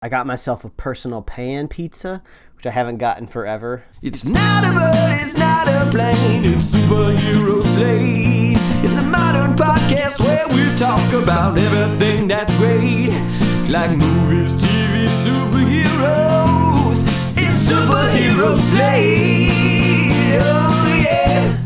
I got myself a personal pan pizza, which I haven't gotten forever. It's not a bird, it's not a plane, it's Superhero Slate. It's a modern podcast where we talk about everything that's great, like movies, TV, superheroes. It's Superhero Slate, oh yeah.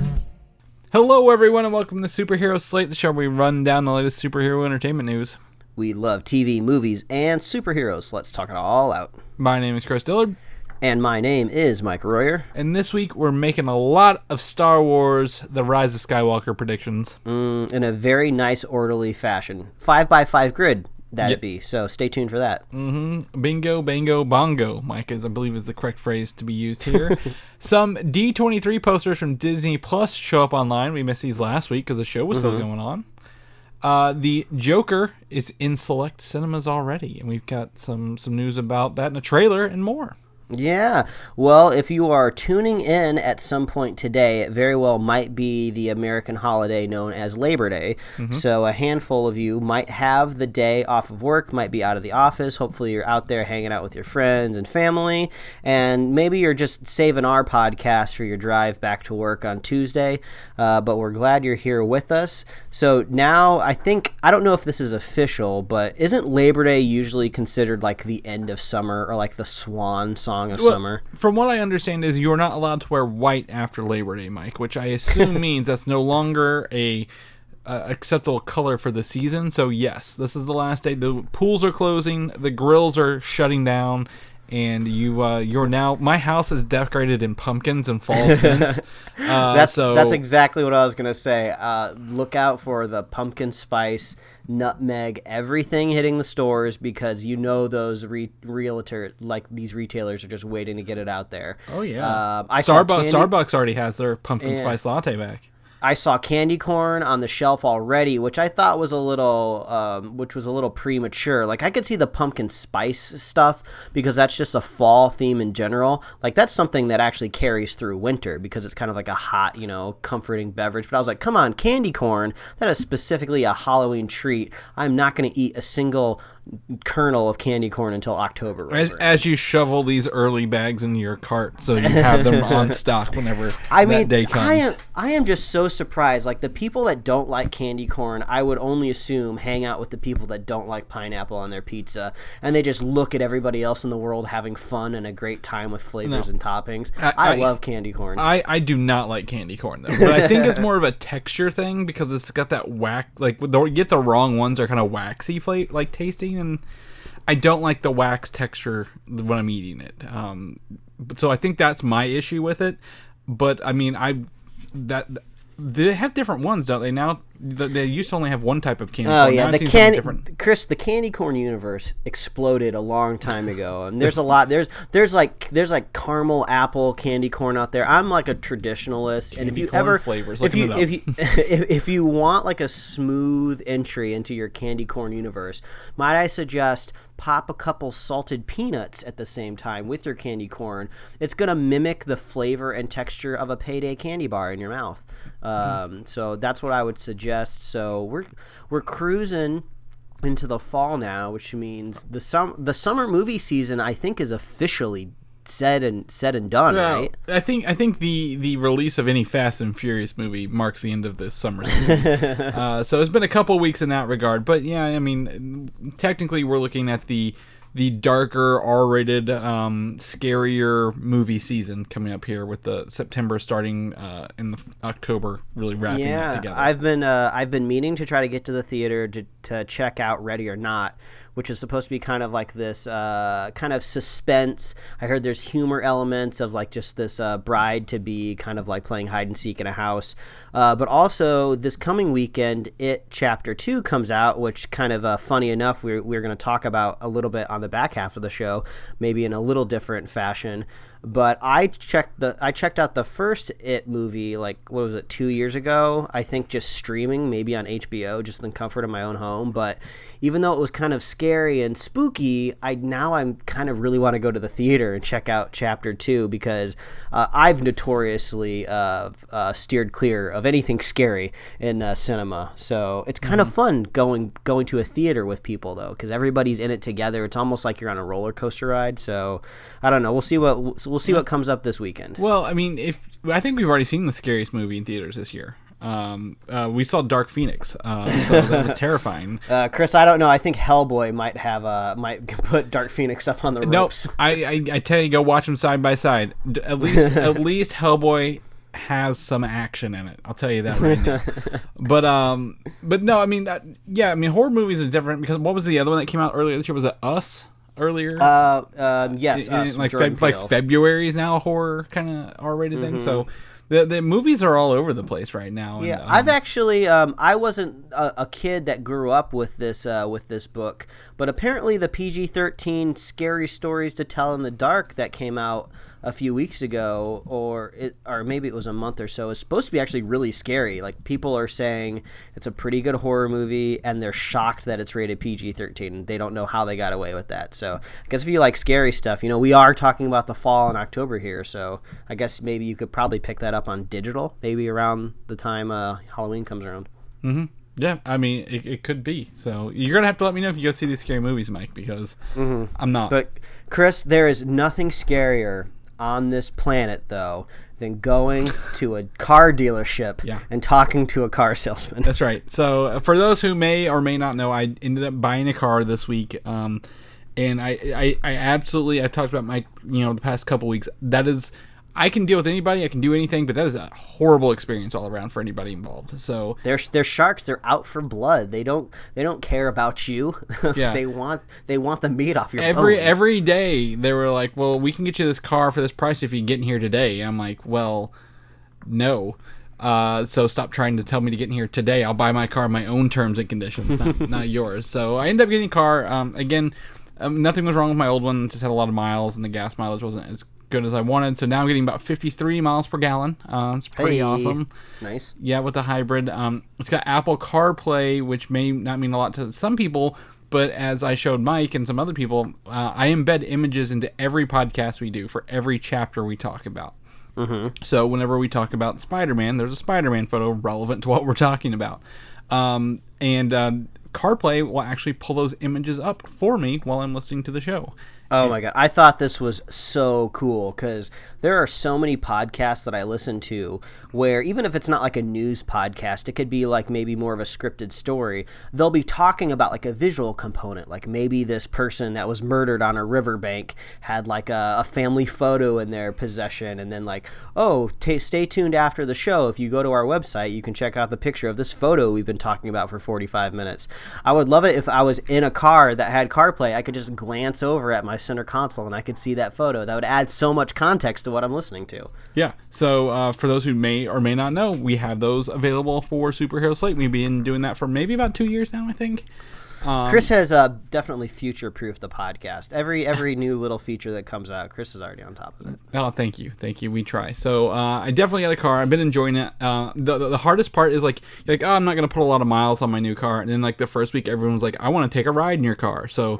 Hello everyone and welcome to Superhero Slate, the show where we run down the latest superhero entertainment news. We love TV, movies, and superheroes. Let's talk it all out. My name is Chris Dillard. And my name is Mike Royer. And this week we're making a lot of Star Wars The Rise of Skywalker predictions. In a very nice, orderly fashion. 5x5 grid, that'd be. So stay tuned for that. Bingo, bango, bongo, Mike, I believe is the correct phrase to be used here. Some D23 posters from Disney Plus show up online. We missed these last week because the show was still going on. The Joker is in select cinemas already, and we've got some news about that in a trailer and more. Yeah, well, if you are tuning in at some point today, it very well might be the American holiday known as Labor Day. So a handful of you might have the day off of work, might be out of the office. Hopefully you're out there hanging out with your friends and family, and maybe you're just saving our podcast for your drive back to work on Tuesday, but we're glad you're here with us. So now I don't know if this is official, but isn't Labor Day usually considered like the end of summer or like the swan song of summer? From what I understand is you're not allowed to wear white after Labor Day, Mike, which I assume means that's no longer a acceptable color for the season. So yes, this is the last day. The pools are closing, the grills are shutting down, and you're now. My house is decorated in pumpkins and fall scents. That's exactly what I was gonna say. Look out for the pumpkin spice, nutmeg, everything hitting the stores, because you know those these retailers are just waiting to get it out there. Oh yeah, Starbucks already has their pumpkin spice latte back. I saw candy corn on the shelf already, which I thought was a little premature. Like, I could see the pumpkin spice stuff because that's just a fall theme in general. Like, that's something that actually carries through winter because it's kind of like a hot, comforting beverage. But I was like, come on, candy corn, that is specifically a Halloween treat. I'm not going to eat a single kernel of candy corn until October. As you shovel these early bags into your cart so you have them on stock whenever that day comes. I am just so surprised. Like, the people that don't like candy corn, I would only assume hang out with the people that don't like pineapple on their pizza, and they just look at everybody else in the world having fun and a great time with flavors and toppings. I love candy corn. I do not like candy corn, though. But I think it's more of a texture thing because it's got that like, you get the wrong ones are kind of waxy tasting, and I don't like the wax texture when I'm eating it. So I think that's my issue with it. But I mean, they have different ones, don't they? Now they used to only have one type of candy corn. Oh yeah, the candy corn universe exploded a long time ago, and there's a lot. There's like caramel apple candy corn out there. I'm like a traditionalist, and if you want like a smooth entry into your candy corn universe, might I suggest pop a couple salted peanuts at the same time with your candy corn. It's going to mimic the flavor and texture of a Payday candy bar in your mouth. So that's what I would suggest. So we're cruising into the fall now, which means the summer movie season, I think, is officially said and done, right? I think the release of any Fast and Furious movie marks the end of this summer season. So it's been a couple weeks in that regard, but yeah, I mean, technically we're looking at the darker, R-rated, scarier movie season coming up here, with the September starting in the October really wrapping it together. I've been meaning to try to get to the theater to check out Ready or Not, which is supposed to be kind of like this kind of suspense. I heard there's humor elements of like just this bride to be kind of like playing hide and seek in a house. But also this coming weekend, It Chapter 2 comes out, which kind of funny enough, we're going to talk about a little bit on the back half of the show, maybe in a little different fashion. But I checked out the first It movie, like, what was it, 2 years ago? I think just streaming, maybe on HBO, just in the comfort of my own home. But even though it was kind of scary, scary and spooky, I'm kind of really want to go to the theater and check out Chapter 2 because I've notoriously steered clear of anything scary in cinema. So it's kind of fun going to a theater with people though, because everybody's in it together. It's almost like you're on a roller coaster ride. So I don't know. We'll see what comes up this weekend. Well, I mean, I think we've already seen the scariest movie in theaters this year. We saw Dark Phoenix, so that was terrifying. Chris, I don't know. I think Hellboy might put Dark Phoenix up on the ropes. No, I tell you, go watch them side by side. At least Hellboy has some action in it. I'll tell you that right now. But no, I mean, horror movies are different because what was the other one that came out earlier this year? Was it Us? Earlier, yes, Us, like February is now a horror kind of R-rated thing. So the movies are all over the place right now. Yeah, and, I've actually I wasn't a kid that grew up with this book, but apparently the PG-13 scary stories to tell in the dark that came out a few weeks ago, or maybe it was a month or so, is supposed to be actually really scary. Like, people are saying it's a pretty good horror movie, and they're shocked that it's rated PG-13. They don't know how they got away with that. So I guess if you like scary stuff, we are talking about the fall in October here, so I guess maybe you could probably pick that up on digital, maybe around the time Halloween comes around. Mm-hmm. Yeah, I mean, it could be. So you're going to have to let me know if you go see these scary movies, Mike, because I'm not. But, Chris, there is nothing scarier on this planet, though, than going to a car dealership and talking to a car salesman. That's right. So for those who may or may not know, I ended up buying a car this week, and I absolutely, I talked about my, the past couple weeks. That is, I can deal with anybody, I can do anything, but that is a horrible experience all around for anybody involved. So they're sharks. They're out for blood. They don't care about you. Yeah. they want the meat off your bones. Every day they were like, well, we can get you this car for this price if you can get in here today. I'm like, well, no. So stop trying to tell me to get in here today. I'll buy my car on my own terms and conditions, not yours. So I ended up getting a car. Again, nothing was wrong with my old one. Just had a lot of miles, and the gas mileage wasn't as good as I wanted. So now I'm getting about 53 miles per gallon. It's pretty awesome. Nice. Yeah, with the hybrid. It's got Apple CarPlay, which may not mean a lot to some people, but as I showed Mike and some other people, I embed images into every podcast we do for every chapter we talk about. Mm-hmm. So whenever we talk about Spider-Man, there's a Spider-Man photo relevant to what we're talking about. And CarPlay will actually pull those images up for me while I'm listening to the show. Oh my God. I thought this was so cool because there are so many podcasts that I listen to where even if it's not like a news podcast, it could be like maybe more of a scripted story. They'll be talking about like a visual component. Like maybe this person that was murdered on a riverbank had like a family photo in their possession. And then like, stay tuned after the show. If you go to our website, you can check out the picture of this photo we've been talking about for 45 minutes. I would love it if I was in a car that had CarPlay. I could just glance over at my center console and I could see that photo. That would add so much context to what I'm listening to. Yeah. So for those who may or may not know, we have those available for Superhero Slate. We've been doing that for maybe about 2 years now, I think. Chris has definitely future-proofed the podcast. Every new little feature that comes out, Chris is already on top of it. Oh, thank you. We try. So I definitely got a car. I've been enjoying it. The hardest part is like, you're like, I'm not going to put a lot of miles on my new car. And then like the first week, everyone was like, I want to take a ride in your car. So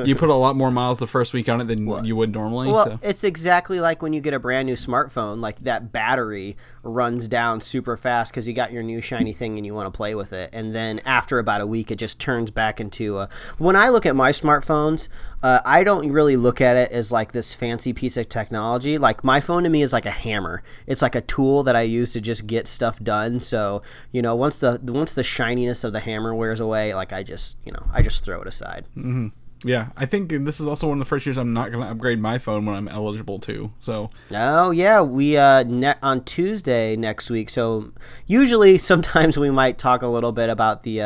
you put a lot more miles the first week on it than you would normally. Well, so. It's exactly like when you get a brand new smartphone, like that battery runs down super fast because you got your new shiny thing and you want to play with it. And then after about a week, it just turns back into when I look at my smartphones, I don't really look at it as like this fancy piece of technology. Like my phone to me is like a hammer. It's like a tool that I use to just get stuff done. So, once the shininess of the hammer wears away, like I just throw it aside. Mm-hmm. Yeah, I think this is also one of the first years I'm not going to upgrade my phone when I'm eligible to. So. Oh yeah, we on Tuesday next week. So usually, sometimes we might talk a little bit about the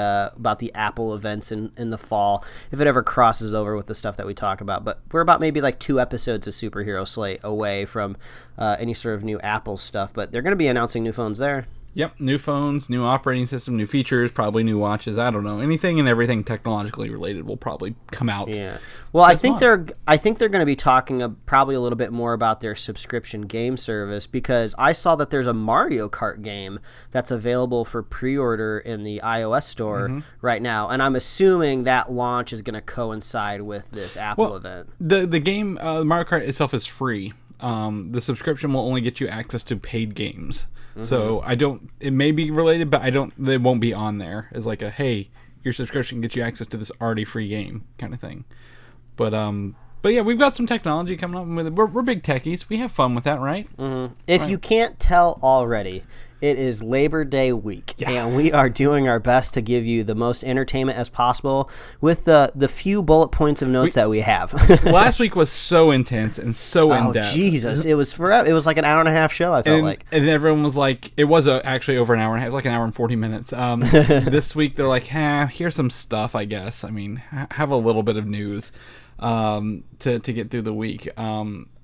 Apple events in the fall if it ever crosses over with the stuff that we talk about. But we're about maybe like 2 episodes of Superhero Slate away from any sort of new Apple stuff. But they're going to be announcing new phones there. Yep, new phones, new operating system, new features, probably new watches. I don't know. Anything and everything technologically related will probably come out. Yeah. Well, I think they're going to be talking probably a little bit more about their subscription game service, because I saw that there's a Mario Kart game that's available for pre-order in the iOS store right now, and I'm assuming that launch is going to coincide with this Apple event. The game Mario Kart itself is free. The subscription will only get you access to paid games. So it may be related, but they won't be on there as like a, hey, your subscription gets you access to this already free game kind of thing. But yeah, we've got some technology coming up with it. We're big techies. We have fun with that, right? If you can't tell already, it is Labor Day week, and we are doing our best to give you the most entertainment as possible with the few bullet points of notes that we have. Last week was so intense and so in-depth. Oh, Jesus. It was forever. It was like an hour and a half show, I felt like. And everyone was like, it was actually over an hour and a half. It was like an hour and 40 minutes. This week, they're like, here's some stuff, I guess. I mean, have a little bit of news to get through the week.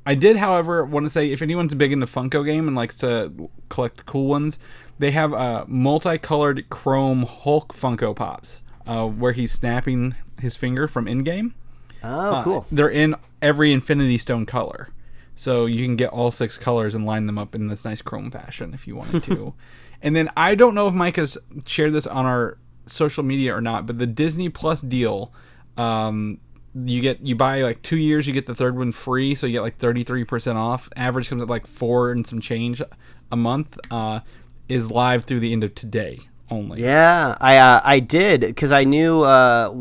I did, however, want to say, if anyone's big into Funko game and likes to collect cool ones, they have multicolored chrome Hulk Funko Pops, where he's snapping his finger from Endgame. Oh, cool. They're in every Infinity Stone color. So you can get all 6 colors and line them up in this nice chrome fashion if you wanted to. And then I don't know if Mike has shared this on our social media or not, but the Disney Plus deal, you buy like 2 years, you get the third one free, so you get like 33% off. Average comes at like 4 and some change a month. Is live through the end of today only. Yeah, I did, because I knew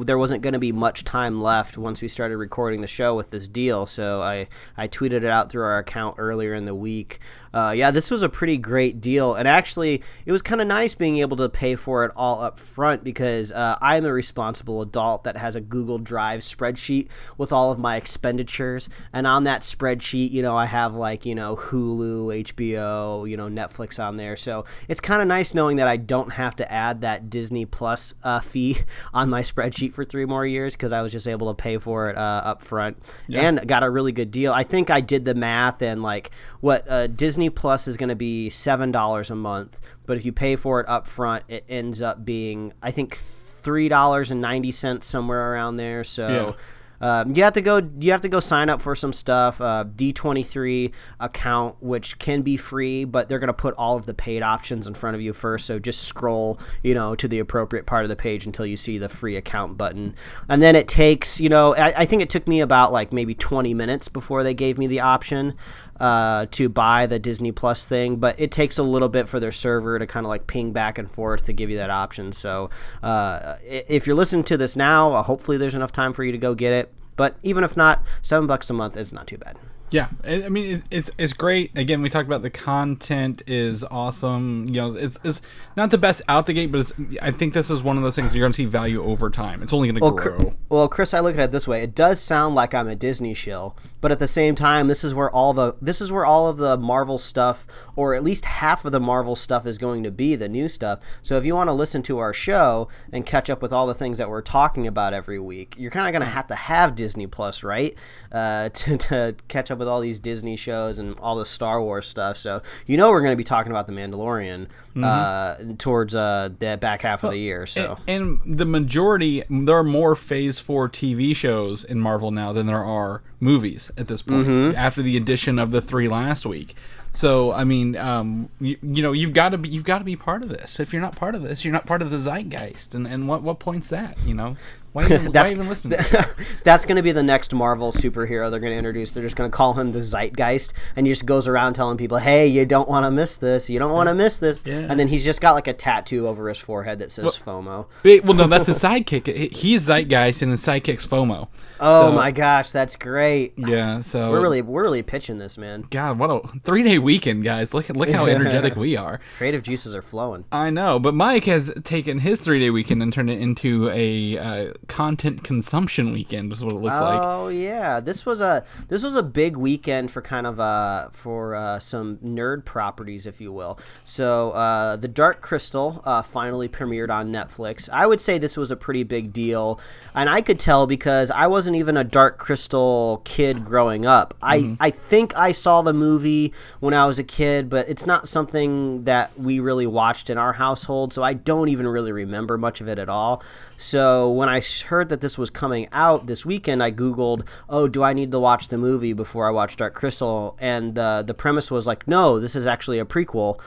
there wasn't going to be much time left once we started recording the show with this deal, so I tweeted it out through our account earlier in the week. Yeah, this was a pretty great deal, and actually it was kind of nice being able to pay for it all up front, because I'm a responsible adult that has a Google Drive spreadsheet with all of my expenditures, and on that spreadsheet, I have like, Hulu, HBO, Netflix on there, so it's kind of nice knowing that I don't have to add that Disney Plus fee on my spreadsheet for 3 more years, because I was just able to pay for it up front and got a really good deal. I think I did the math, and like what Disney Plus is going to be $7 a month, but if you pay for it up front, it ends up being, I think, $3.90 somewhere around there. So you have to go sign up for some stuff. D23 account, which can be free, but they're going to put all of the paid options in front of you first. So just scroll, to the appropriate part of the page until you see the free account button. And then it takes, I think it took me about like maybe 20 minutes before they gave me the option to buy the Disney Plus thing, but it takes a little bit for their server to kind of like ping back and forth to give you that option. So if you're listening to this now, hopefully there's enough time for you to go get it. But even if not, $7 a month is not too bad. Yeah, I mean, it's great. Again, we talked about the content is awesome. It's not the best out the gate, but I think this is one of those things you're going to see value over time. It's only going to grow. Well, Chris, I look at it this way. It does sound like I'm a Disney shill, but at the same time, this is where all of the Marvel stuff, or at least half of the Marvel stuff, is going to be the new stuff. So if you want to listen to our show and catch up with all the things that we're talking about every week, you're kind of going to have Disney Plus, right? To catch up with all these Disney shows and all the Star Wars stuff. So we're going to be talking about The Mandalorian towards the back half of the year. So and the majority, there are more Phase 4 TV shows in Marvel now than there are movies at this point, after the addition of the 3 last week. So I mean, you've got to be part of this. If you're not part of this, you're not part of the zeitgeist. And what point's that? Why even listen to it? That's going to be the next Marvel superhero they're going to introduce. They're just going to call him the Zeitgeist, and he just goes around telling people, hey, you don't want to miss this. You don't want to miss this. Yeah. And then he's just got like a tattoo over his forehead that says FOMO. Well, no, that's his sidekick. He's Zeitgeist, and his sidekick's FOMO. Oh, my gosh, that's great. Yeah, so we're really pitching this, man. God, what a 3-day weekend, guys. Look how energetic we are. Creative juices are flowing. I know, but Mike has taken his 3-day weekend and turned it into a content consumption weekend is what it looks like. Oh yeah, this was a big weekend for kind of for some nerd properties, if you will. So the Dark Crystal finally premiered on Netflix. I would say this was a pretty big deal, and I could tell because I wasn't even a Dark Crystal kid growing up. I think I saw the movie when I was a kid, but it's not something that we really watched in our household, so I don't even really remember much of it at all. So when I heard that this was coming out this weekend, I Googled, do I need to watch the movie before I watch Dark Crystal? And the premise was like, no, this is actually a prequel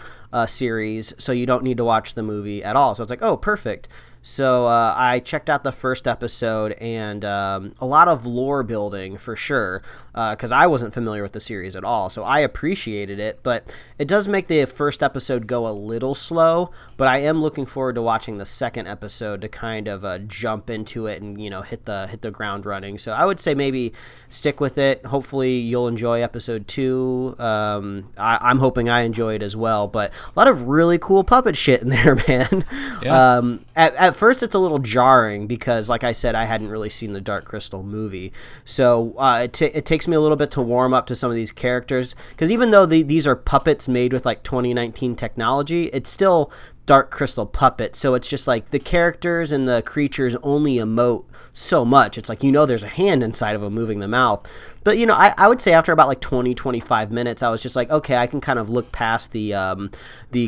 series, so you don't need to watch the movie at all. So I was like, oh, perfect. So I checked out the first episode, and a lot of lore building for sure, because I wasn't familiar with the series at all. So I appreciated it, but it does make the first episode go a little slow. But I am looking forward to watching the second episode to kind of jump into it and hit the ground running. So I would say maybe stick with it. Hopefully you'll enjoy episode 2. I'm hoping I enjoy it as well. But a lot of really cool puppet shit in there, man. Yeah. At first it's a little jarring because, like I said, I hadn't really seen the Dark Crystal movie. So it takes me a little bit to warm up to some of these characters, because even though these are puppets made with like 2019 technology, it's still Dark Crystal puppets. So it's just like the characters and the creatures only emote so much. It's like, there's a hand inside of them moving the mouth. But, I would say after about like 20-25 minutes, I was just like, okay, I can kind of look past the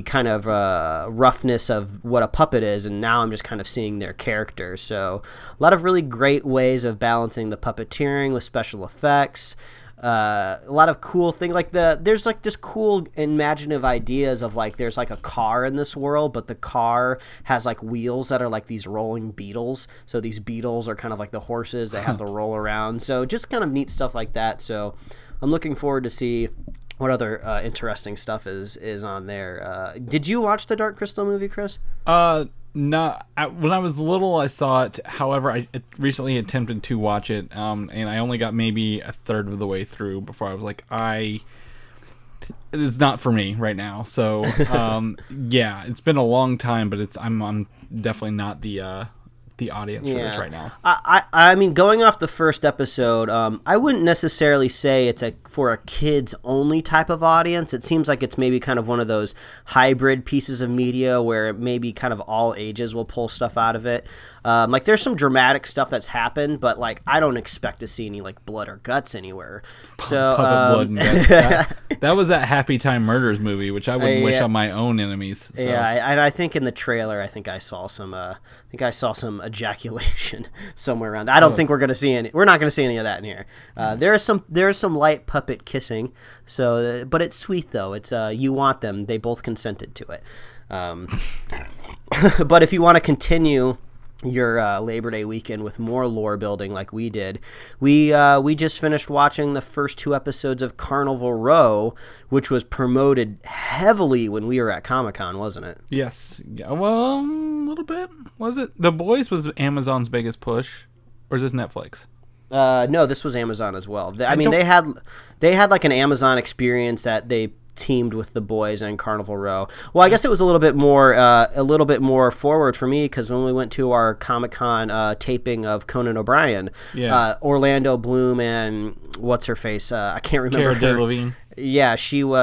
kind of roughness of what a puppet is, and now I'm just kind of seeing their characters. So a lot of really great ways of balancing the puppeteering with special effects. A lot of cool things, like there's like just cool imaginative ideas of like there's like a car in this world, but the car has like wheels that are like these rolling beetles. So these beetles are kind of like the horses that have to roll around. So just kind of neat stuff like that. So I'm looking forward to see what other interesting stuff is on there. Did you watch the Dark Crystal movie, Chris? No, when I was little, I saw it. However, I recently attempted to watch it, and I only got maybe a third of the way through before I was like, it's not for me right now. So, yeah, it's been a long time, but I'm definitely not the audience for this right now. I mean, going off the first episode, I wouldn't necessarily say it's for a kids only type of audience. It seems like it's maybe kind of one of those hybrid pieces of media where maybe kind of all ages will pull stuff out of it. Like there's some dramatic stuff that's happened, but like I don't expect to see any like blood or guts anywhere. So blood and guts. That was that Happy Time Murders movie, which I would wish on my own enemies. So. Yeah, and I think in the trailer, I saw some ejaculation somewhere around. I don't think we're not going to see any of that in here. There's some light puppet kissing. So, but it's sweet though. It's you want them. They both consented to it. But if you want to continue your Labor Day weekend with more lore building like we did, we just finished watching the first 2 episodes of Carnival Row, which was promoted heavily when we were at Comic-Con, wasn't it? Yes. Yeah, well, a little bit. Was it? The Boys was Amazon's biggest push, or is this Netflix? No, this was Amazon as well. I mean, they had like an Amazon experience that they teamed with The Boys and Carnival Row. Well, I guess it was a little bit more forward for me, because when we went to our Comic-Con taping of Conan O'Brien, Orlando Bloom and what's her face, I can't remember Cara Delevingne. Yeah,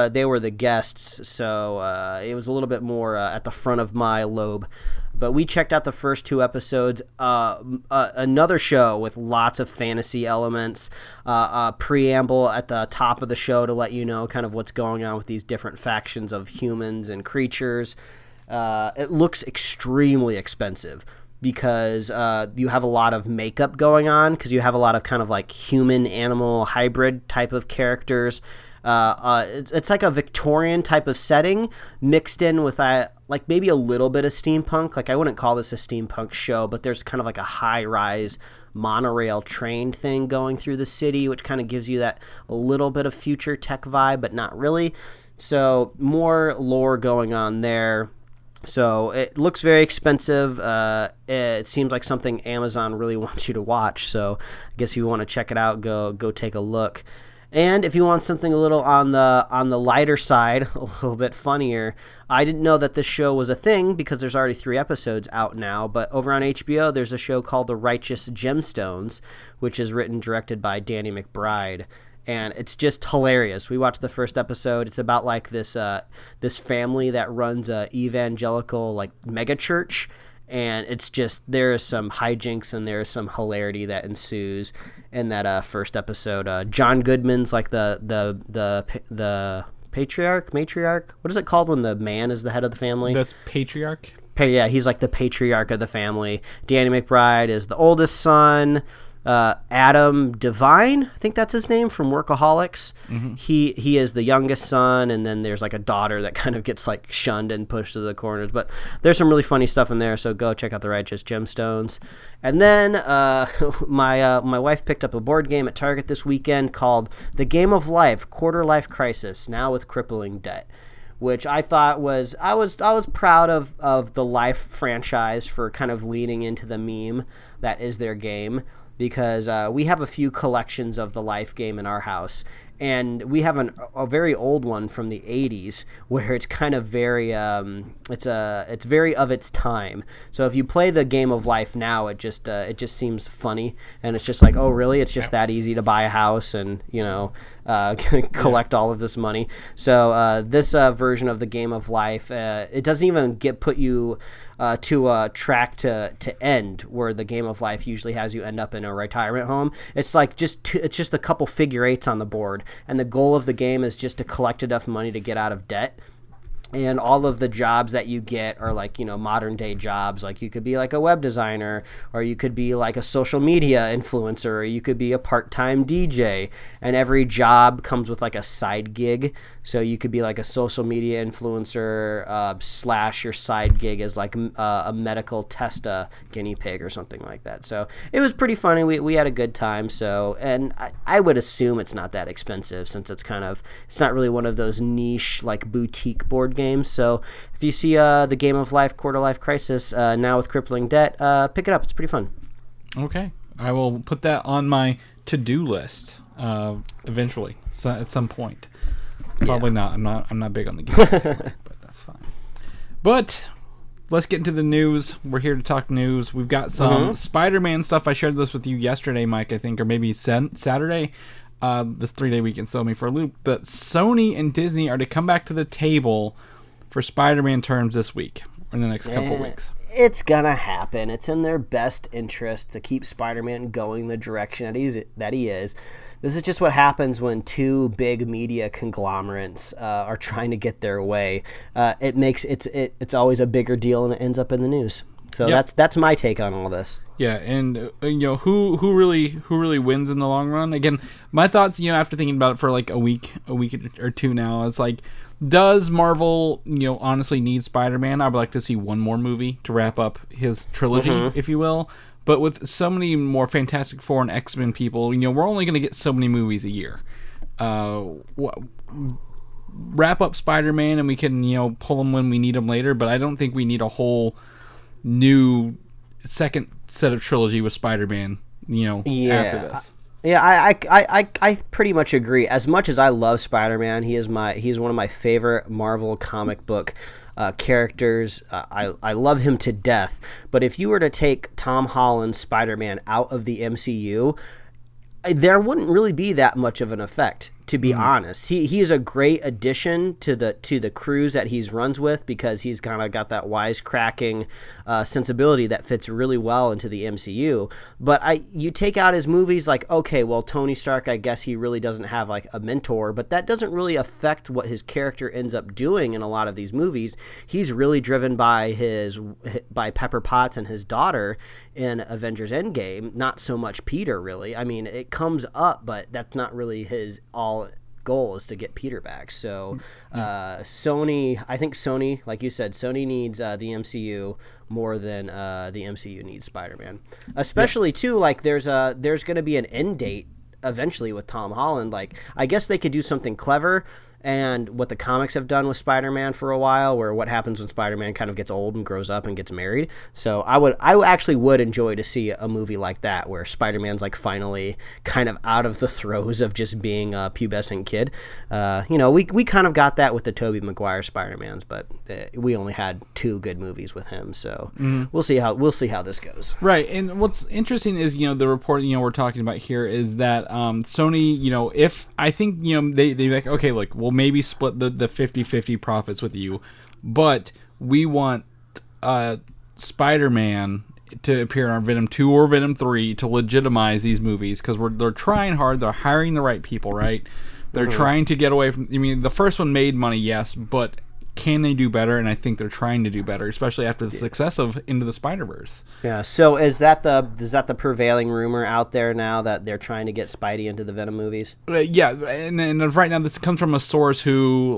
they were the guests, so it was a little bit more at the front of my lobe. But we checked out the first 2 episodes. Another show with lots of fantasy elements. A preamble at the top of the show to let you know kind of what's going on with these different factions of humans and creatures. It looks extremely expensive because you have a lot of makeup going on, because you have a lot of kind of like human-animal hybrid type of characters. It's like a Victorian type of setting mixed in with like maybe a little bit of steampunk. Like I wouldn't call this a steampunk show, but there's kind of like a high-rise monorail train thing going through the city, which kind of gives you that a little bit of future tech vibe, but not really. So more lore going on there. So it looks very expensive. It seems like something Amazon really wants you to watch. So I guess if you want to check it out, go take a look. And if you want something a little on the lighter side, a little bit funnier, I didn't know that this show was a thing because there's already 3 episodes out now, but over on HBO there's a show called The Righteous Gemstones, which is written and directed by Danny McBride. And it's just hilarious. We watched the first episode. It's about like this family that runs a evangelical like mega church, and it's just there is some hijinks and there is some hilarity that ensues in that first episode. John Goodman's like the matriarch. What is it called when the man is the head of the family? That's patriarch. Yeah, he's like the patriarch of the family. Danny McBride is the oldest son. Adam Devine, I think that's his name, from Workaholics. Mm-hmm. He is the youngest son, and then there's like a daughter that kind of gets like shunned and pushed to the corners. But there's some really funny stuff in there, so go check out The Righteous Gemstones. And then my wife picked up a board game at Target this weekend called The Game of Life: Quarter Life Crisis, now with crippling debt, which I thought was I was proud of the Life franchise for kind of leaning into the meme that is their game. Because we have a few collections of the Life game in our house, and we have a very old one from the 80s where it's kind of very it's very of its time. So if you play the Game of Life now, it just seems funny, and it's just like, oh really, it's just that easy to buy a house and collect all of this money. So this version of the Game of Life, it doesn't even put you to a track to end where the Game of Life usually has you end up in a retirement home. It's like it's just a couple figure eights on the board, and the goal of the game is just to collect enough money to get out of debt. And all of the jobs that you get are like, modern day jobs. Like you could be like a web designer, or you could be like a social media influencer, or you could be a part-time DJ. And every job comes with like a side gig. So you could be like a social media influencer / your side gig is like a medical test guinea pig or something like that. So it was pretty funny. We had a good time. So, and I would assume it's not that expensive since it's not really one of those niche like boutique board games. So if you see the Game of Life Quarter Life Crisis now with crippling debt, pick it up. It's pretty fun. Okay, I will put that on my to-do list eventually, so at some point. Probably not. I'm not big on the game, but that's fine. But let's get into the news. We're here to talk news. We've got some Spider-Man stuff. I shared this with you yesterday, Mike, I think, or maybe Saturday. This 3-day weekend threw me for a loop. That Sony and Disney are to come back to the table for Spider-Man terms this week, or in the next couple weeks. It's gonna happen. It's in their best interest to keep Spider-Man going the direction that he is. This is just what happens when 2 big media conglomerates are trying to get their way. It's always a bigger deal, and it ends up in the news. So that's my take on all this. Yeah, and who really wins in the long run? Again, my thoughts, after thinking about it for like a week or two now, it's like, does Marvel, honestly need Spider-Man? I would like to see one more movie to wrap up his trilogy, if you will. But with so many more Fantastic Four and X-Men people, we're only going to get so many movies a year. Wrap up Spider-Man, and we can, pull them when we need them later. But I don't think we need a whole new second set of trilogy with Spider-Man, after this. Yeah, I pretty much agree. As much as I love Spider-Man, he's one of my favorite Marvel comic book characters. I love him to death. But if you were to take Tom Holland's Spider-Man out of the MCU, there wouldn't really be that much of an effect, to be honest. He is a great addition to the crews that he runs with, because he's kind of got that wisecracking sensibility that fits really well into the MCU. But you take out his movies, like, okay, well, Tony Stark, I guess he really doesn't have like a mentor, but that doesn't really affect what his character ends up doing in a lot of these movies. He's really driven by Pepper Potts and his daughter in Avengers Endgame, not so much Peter, really. I mean, it comes up, but that's not really his all goal, is to get Peter back. So Sony, like you said, Sony needs the MCU more than the MCU needs Spider-Man, especially too, like there's going to be an end date eventually with Tom Holland. Like, I guess they could do something clever, and what the comics have done with Spider-Man for a while, where what happens when Spider-Man kind of gets old and grows up and gets married. So I actually would enjoy to see a movie like that, where Spider-Man's like finally kind of out of the throes of just being a pubescent kid. We kind of got that with the Tobey Maguire Spider-Mans, but we only had 2 good movies with him. So we'll see how this goes. Right, and what's interesting is the report we're talking about here is that Sony, if I think they like, okay, look, we'll maybe split the 50-50 profits with you, but we want Spider-Man to appear in our Venom 2 or Venom 3 to legitimize these movies, because they're trying hard, they're hiring the right people, right? They're trying to get away from, the first one made money, yes, but can they do better? And I think they're trying to do better, especially after the success of Into the Spider-Verse. Yeah. So is that the prevailing rumor out there now, that they're trying to get Spidey into the Venom movies? Yeah, and right now this comes from a source who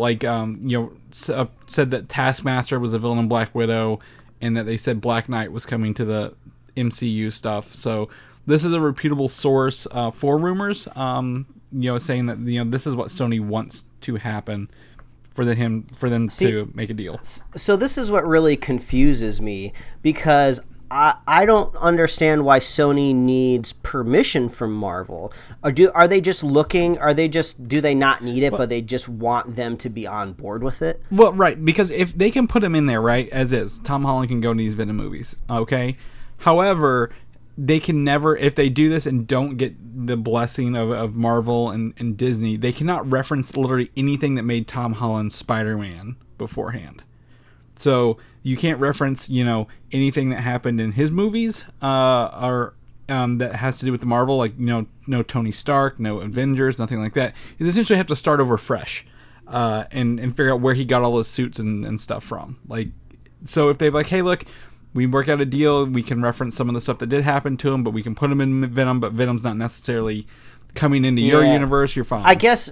said that Taskmaster was a villain in Black Widow, and that they said Black Knight was coming to the MCU stuff. So this is a reputable source for rumors, saying that this is what Sony wants to happen for them to make a deal. So this is what really confuses me, because I don't understand why Sony needs permission from Marvel. Are they just looking? Do they not need it, but they just want them to be on board with it? Well, right, because if they can put him in there, right, as is, Tom Holland can go to these Venom movies, okay? However, they can never, if they do this and don't get the blessing of Marvel and Disney, they cannot reference literally anything that made Tom Holland Spider-Man beforehand. So you can't reference, anything that happened in his movies or that has to do with the Marvel, like, no Tony Stark, no Avengers, nothing like that. You essentially have to start over fresh and figure out where he got all those suits and stuff from. Like, so if they're like, hey, look, we work out a deal, we can reference some of the stuff that did happen to him, but we can put him in Venom, but Venom's not necessarily coming into your universe, you're fine. I guess,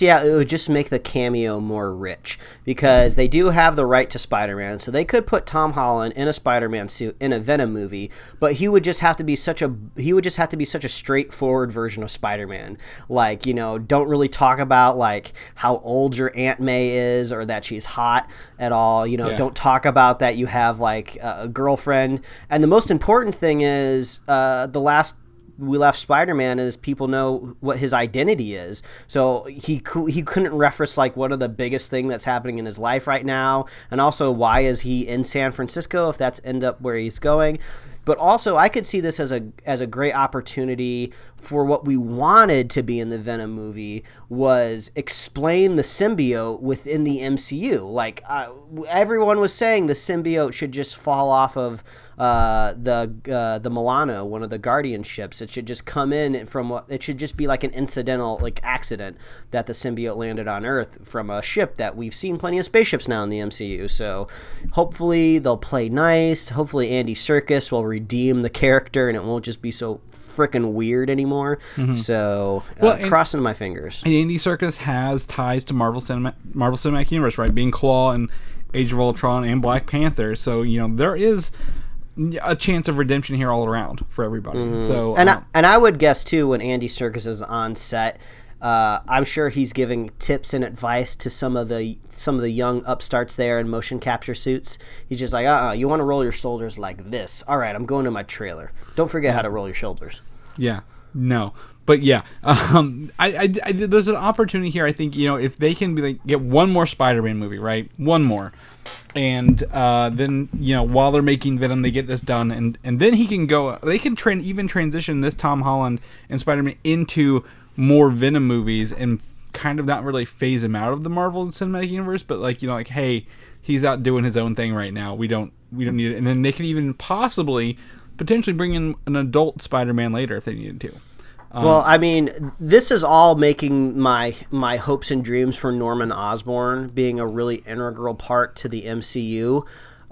yeah, it would just make the cameo more rich, because they do have the right to Spider-Man, so they could put Tom Holland in a Spider-Man suit in a Venom movie, but he would just have to be such a straightforward version of Spider-Man. Like, don't really talk about like how old your Aunt May is or that she's hot at all. Don't talk about that you have like a girlfriend. And the most important thing is the last we left Spider-Man is people know what his identity is. So he couldn't reference like what are the biggest thing that's happening in his life right now, and also why is he in San Francisco if that's end up where he's going. But also, I could see this as a great opportunity for what we wanted to be in the Venom movie, was explain the symbiote within the MCU. Like, everyone was saying the symbiote should just fall off of the Milano, one of the Guardian ships. It should just come in from it should just be like an incidental accident that the symbiote landed on Earth from a ship that we've seen plenty of spaceships now in the MCU. So hopefully they'll play nice. Hopefully Andy Serkis will redeem the character and it won't just be so freaking weird anymore. Mm-hmm. So crossing my fingers. And Andy Serkis has ties to Marvel Cinematic Universe, right? Being Claw and Age of Ultron and Black Panther. So there is a chance of redemption here all around for everybody. Mm-hmm. So and I would guess too, when Andy Serkis is on set, I'm sure he's giving tips and advice to some of the young upstarts there in motion capture suits. He's just like, you want to roll your shoulders like this. All right, I'm going to my trailer. Don't forget how to roll your shoulders. Yeah, no. But yeah, I there's an opportunity here. I think if they can get one more Spider-Man movie, right? One more, and then while they're making Venom, they get this done, and then he can go. They can even transition this Tom Holland and Spider-Man into more Venom movies and kind of not really phase him out of the Marvel Cinematic Universe, but hey, he's out doing his own thing right now. We don't need it, and then they can even potentially bring in an adult Spider-Man later if they needed to. Well, I mean, this is all making my hopes and dreams for Norman Osborn being a really integral part to the MCU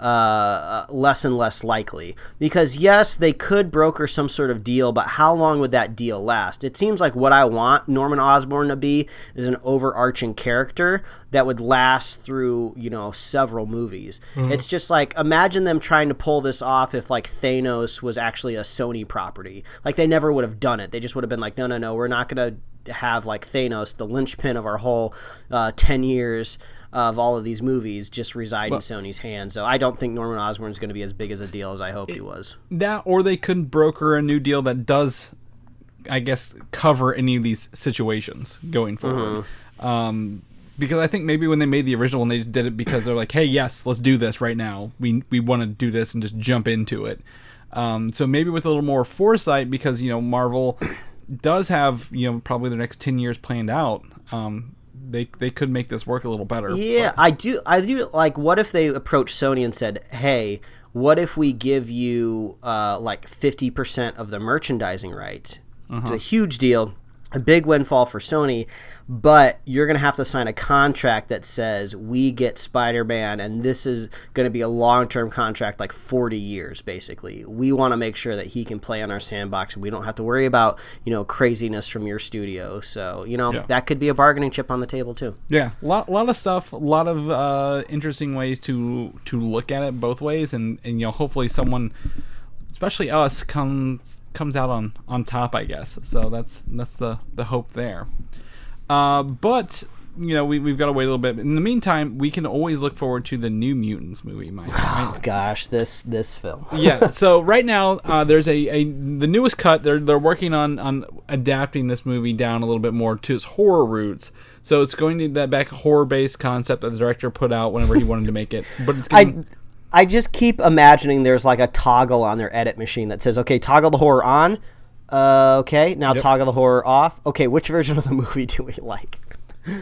less and less likely. Because yes, they could broker some sort of deal, but how long would that deal last? It seems like what I want Norman Osborn to be is an overarching character that would last through, several movies. It's just like, imagine them trying to pull this off if like Thanos was actually a Sony property. Like, they never would have done it. They just would have been like, no, we're not going to have like Thanos, the linchpin of our whole 10 years of all of these movies, just reside in Sony's hands. So I don't think Norman Osborn is going to be as big as a deal as I hoped he was. That, or they couldn't broker a new deal that does, I guess, cover any of these situations going forward. Because I think maybe when they made the original one, they just did it because they're like, hey, yes, let's do this right now. We want to do this and just jump into it. So maybe with a little more foresight, because, Marvel does have, probably the next 10 years planned out. They could make this work a little better. Yeah, but I do like, what if they approached Sony and said, hey, what if we give you like 50% of the merchandising rights? It's a huge deal, a big windfall for Sony, but you're going to have to sign a contract that says we get Spider-Man, and this is going to be a long-term contract, like 40 years, basically. We want to make sure that he can play on our sandbox, and we don't have to worry about, craziness from your studio. So, that could be a bargaining chip on the table, too. Yeah, a lot of stuff, a lot of interesting ways to look at it both ways, and hopefully someone, especially us, comes out on top, I guess. So that's the hope there. But we've got to wait a little bit. In the meantime, we can always look forward to the New Mutants movie, Mike. Oh gosh, this film. Yeah. So right now, there's the newest cut. They're working on adapting this movie down a little bit more to its horror roots. So it's going to that back horror-based concept that the director put out whenever he wanted to make it. But it's getting... I just keep imagining there's like a toggle on their edit machine that says, okay, toggle the horror on. Okay, now toggle the horror off. Okay, which version of the movie do we like?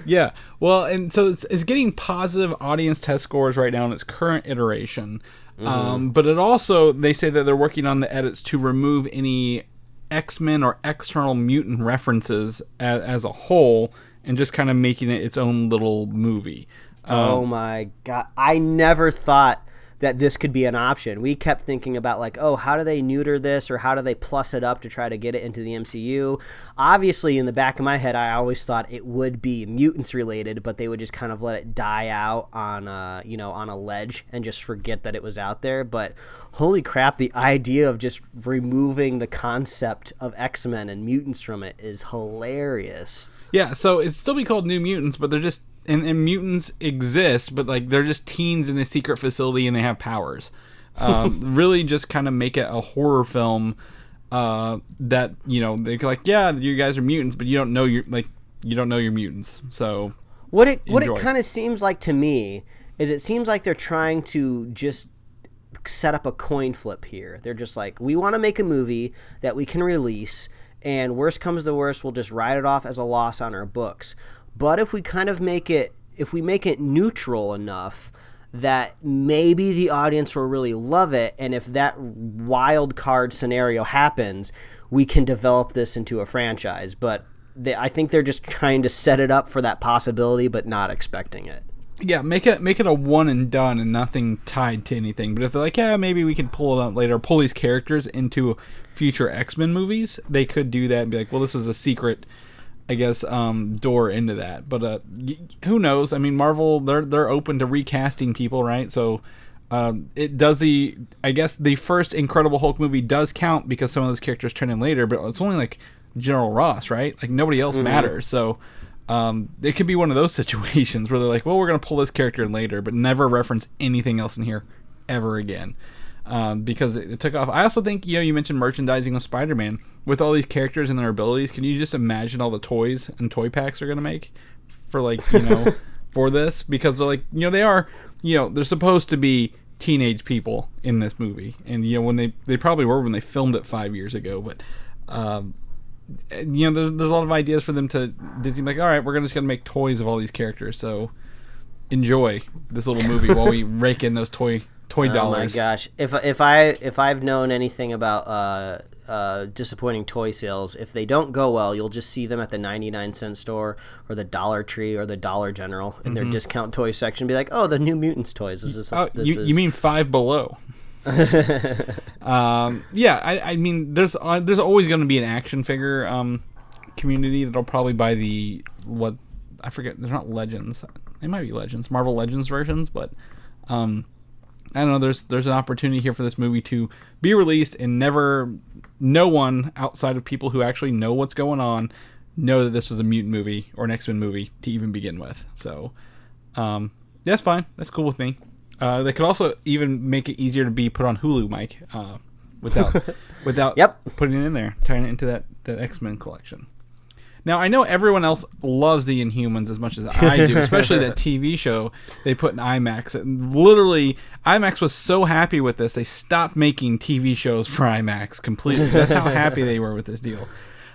Yeah, well, and so it's getting positive audience test scores right now in its current iteration. But it also, they say that they're working on the edits to remove any X-Men or external mutant references as a whole, and just kind of making it its own little movie. Oh my God, I never thought that this could be an option. We kept thinking about like, oh, how do they neuter this, or how do they plus it up to try to get it into the MCU? Obviously, in the back of my head, I always thought it would be mutants related, but they would just kind of let it die out on on a ledge and just forget that it was out there. But holy crap, the idea of just removing the concept of X-Men and mutants from it is hilarious. Yeah, so it'd still be called New Mutants, but they're just and mutants exist, but like they're just teens in a secret facility and they have powers. Really, just kind of make it a horror film that they're like, yeah, you guys are mutants, but you don't know you're mutants. So what it kind of seems like to me is it seems like they're trying to just set up a coin flip here. They're just like, we want to make a movie that we can release, and worst comes to worst, we'll just write it off as a loss on our books. But if we kind of make it neutral enough that maybe the audience will really love it, and if that wild card scenario happens, we can develop this into a franchise. But I think they're just trying to set it up for that possibility, but not expecting it. Yeah, make it a one and done and nothing tied to anything. But if they're like, yeah, maybe we can pull it up later, pull these characters into future X-Men movies, they could do that and be like, well, this was a secret, I guess, door into that. But who knows? I mean, Marvel, they're open to recasting people, right? So it does I guess the first Incredible Hulk movie does count because some of those characters turn in later, but it's only like General Ross, right? Like nobody else matters. So it could be one of those situations where they're like, well, we're going to pull this character in later, but never reference anything else in here ever again. Because it took off. I also think, you mentioned merchandising with Spider-Man. With all these characters and their abilities, can you just imagine all the toys and toy packs they're going to make for, for this? Because they're like, they are, they're supposed to be teenage people in this movie. And, when they probably were when they filmed it 5 years ago. But, there's a lot of ideas for them to Disney, like, all right, we're just going to make toys of all these characters. So enjoy this little movie while we rake in those toy dollars. Oh my gosh! If I've known anything about disappointing toy sales, if they don't go well, you'll just see them at the 99-cent store or the Dollar Tree or the Dollar General in their discount toy section. Be like, oh, the new Mutants toys. You mean Five Below? I mean, there's always going to be an action figure community that'll probably buy I forget. They're not Legends. They might be Legends, Marvel Legends versions, but I don't know. There's an opportunity here for this movie to be released and no one outside of people who actually know what's going on know that this was a mutant movie or an X-Men movie to even begin with. So that's fine. That's cool with me. They could also even make it easier to be put on Hulu, Mike, without putting it in there, tying it into that X-Men collection. Now, I know everyone else loves the Inhumans as much as I do, especially that TV show they put in IMAX. And literally, IMAX was so happy with this, they stopped making TV shows for IMAX completely. That's how happy they were with this deal.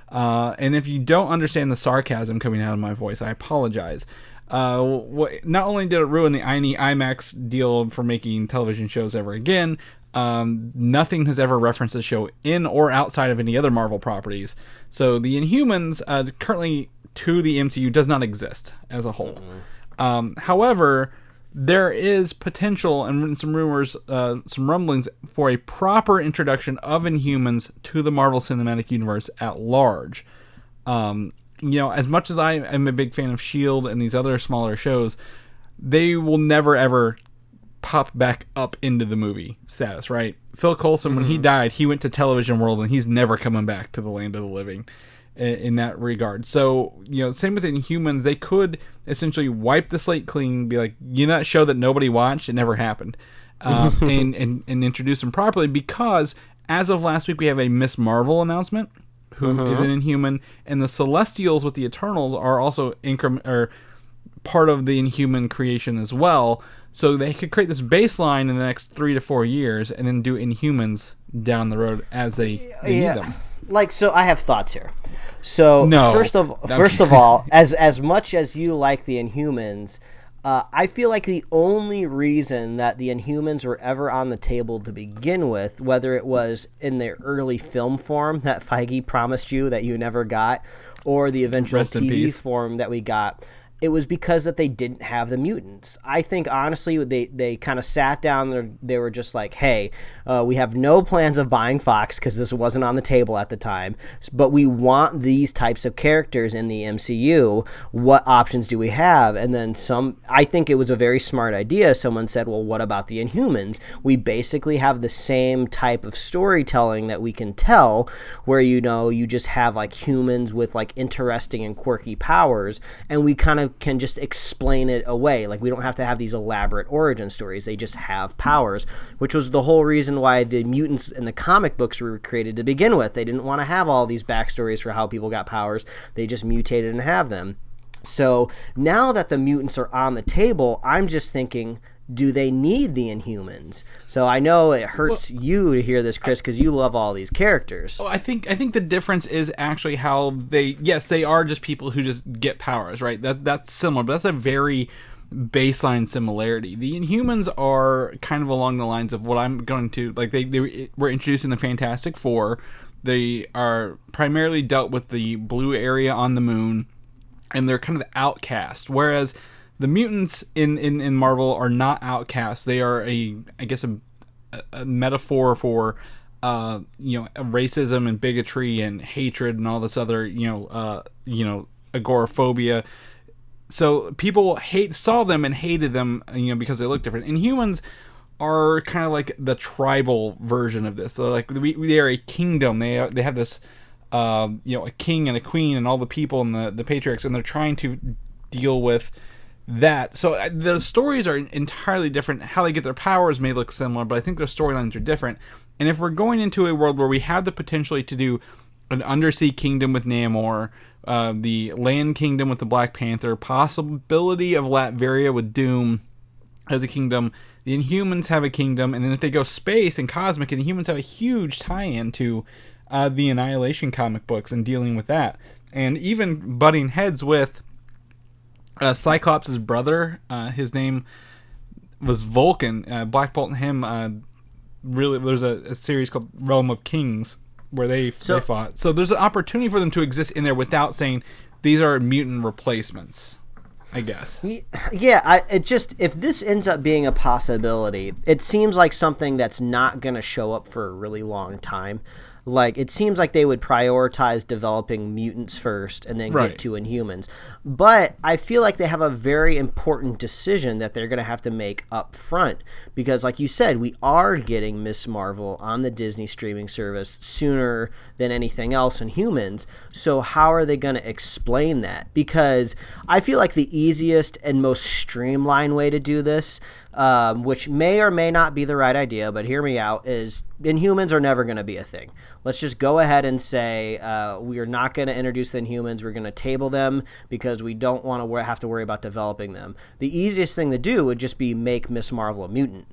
And if you don't understand the sarcasm coming out of my voice, I apologize. Not only did it ruin the IMAX deal for making television shows ever again, nothing has ever referenced the show in or outside of any other Marvel properties. So the Inhumans, currently to the MCU, does not exist as a whole. However, there is potential and some rumors, some rumblings for a proper introduction of Inhumans to the Marvel Cinematic Universe at large. As much as I am a big fan of S.H.I.E.L.D. and these other smaller shows, they will never ever pop back up into the movie status, right? Phil Coulson, when he died, he went to Television World, and he's never coming back to the land of the living in that regard. So, same with Inhumans, they could essentially wipe the slate clean, be like, that show that nobody watched, it never happened, and introduce them properly, because as of last week, we have a Miss Marvel announcement, who is an Inhuman, and the Celestials with the Eternals are also part of the Inhuman creation as well. So they could create this baseline in the next 3 to 4 years, and then do Inhumans down the road as they need them. So I have thoughts here. So no. First of all, as much as you like the Inhumans, I feel like the only reason that the Inhumans were ever on the table to begin with, whether it was in their early film form that Feige promised you that you never got, or the eventual TV form that we got, it was because that they didn't have the mutants. I think, honestly, they kind of sat down. They were just like, hey, we have no plans of buying Fox because this wasn't on the table at the time, but we want these types of characters in the MCU. What options do we have? And then I think it was a very smart idea. Someone said, well, what about the Inhumans? We basically have the same type of storytelling that we can tell where, you just have like humans with like interesting and quirky powers, and we kind of can just explain it away. Like, we don't have to have these elaborate origin stories. They just have powers, which was the whole reason why the mutants in the comic books were created to begin with. They didn't want to have all these backstories for how people got powers. They just mutated and have them. So now that the mutants are on the table, I'm just thinking, do they need the Inhumans? So I know it hurts you to hear this, Chris, because you love all these characters. I think the difference is actually how they are just people who just get powers, right? That's similar, but that's a very baseline similarity. The Inhumans are kind of along the lines of what I'm going to, like, they were introducing the Fantastic Four. They are primarily dealt with the blue area on the moon, and they're kind of the outcast, whereas the mutants in Marvel are not outcasts. They are a metaphor for racism and bigotry and hatred and all this other agoraphobia. So people saw them and hated them, because they look different. Inhumans are kind of like the tribal version of this. So like they are a kingdom. They have this a king and a queen and all the people and the patriarchs, and they're trying to deal with that. So the stories are entirely different. How they get their powers may look similar, but I think their storylines are different. And if we're going into a world where we have the potential to do an undersea kingdom with Namor, the land kingdom with the Black Panther, possibility of Latveria with Doom as a kingdom, the Inhumans have a kingdom, and then if they go space and cosmic, and the Inhumans have a huge tie-in to the Annihilation comic books and dealing with that. And even butting heads with Cyclops' brother, his name was Vulcan. Black Bolt and him, really, there's a series called Realm of Kings where they fought. So there's an opportunity for them to exist in there without saying these are mutant replacements, I guess. Yeah, if this ends up being a possibility, it seems like something that's not going to show up for a really long time. Like, it seems like they would prioritize developing mutants first and then get to Inhumans. But I feel like they have a very important decision that they're going to have to make up front. Because, like you said, we are getting Ms. Marvel on the Disney streaming service sooner than anything else in Humans. So how are they going to explain that? Because I feel like the easiest and most streamlined way to do this, which may or may not be the right idea, but hear me out, is Inhumans are never going to be a thing. Let's just go ahead and say we are not going to introduce the Inhumans. We're going to table them because we don't want to have to worry about developing them. The easiest thing to do would just be make Miss Marvel a mutant.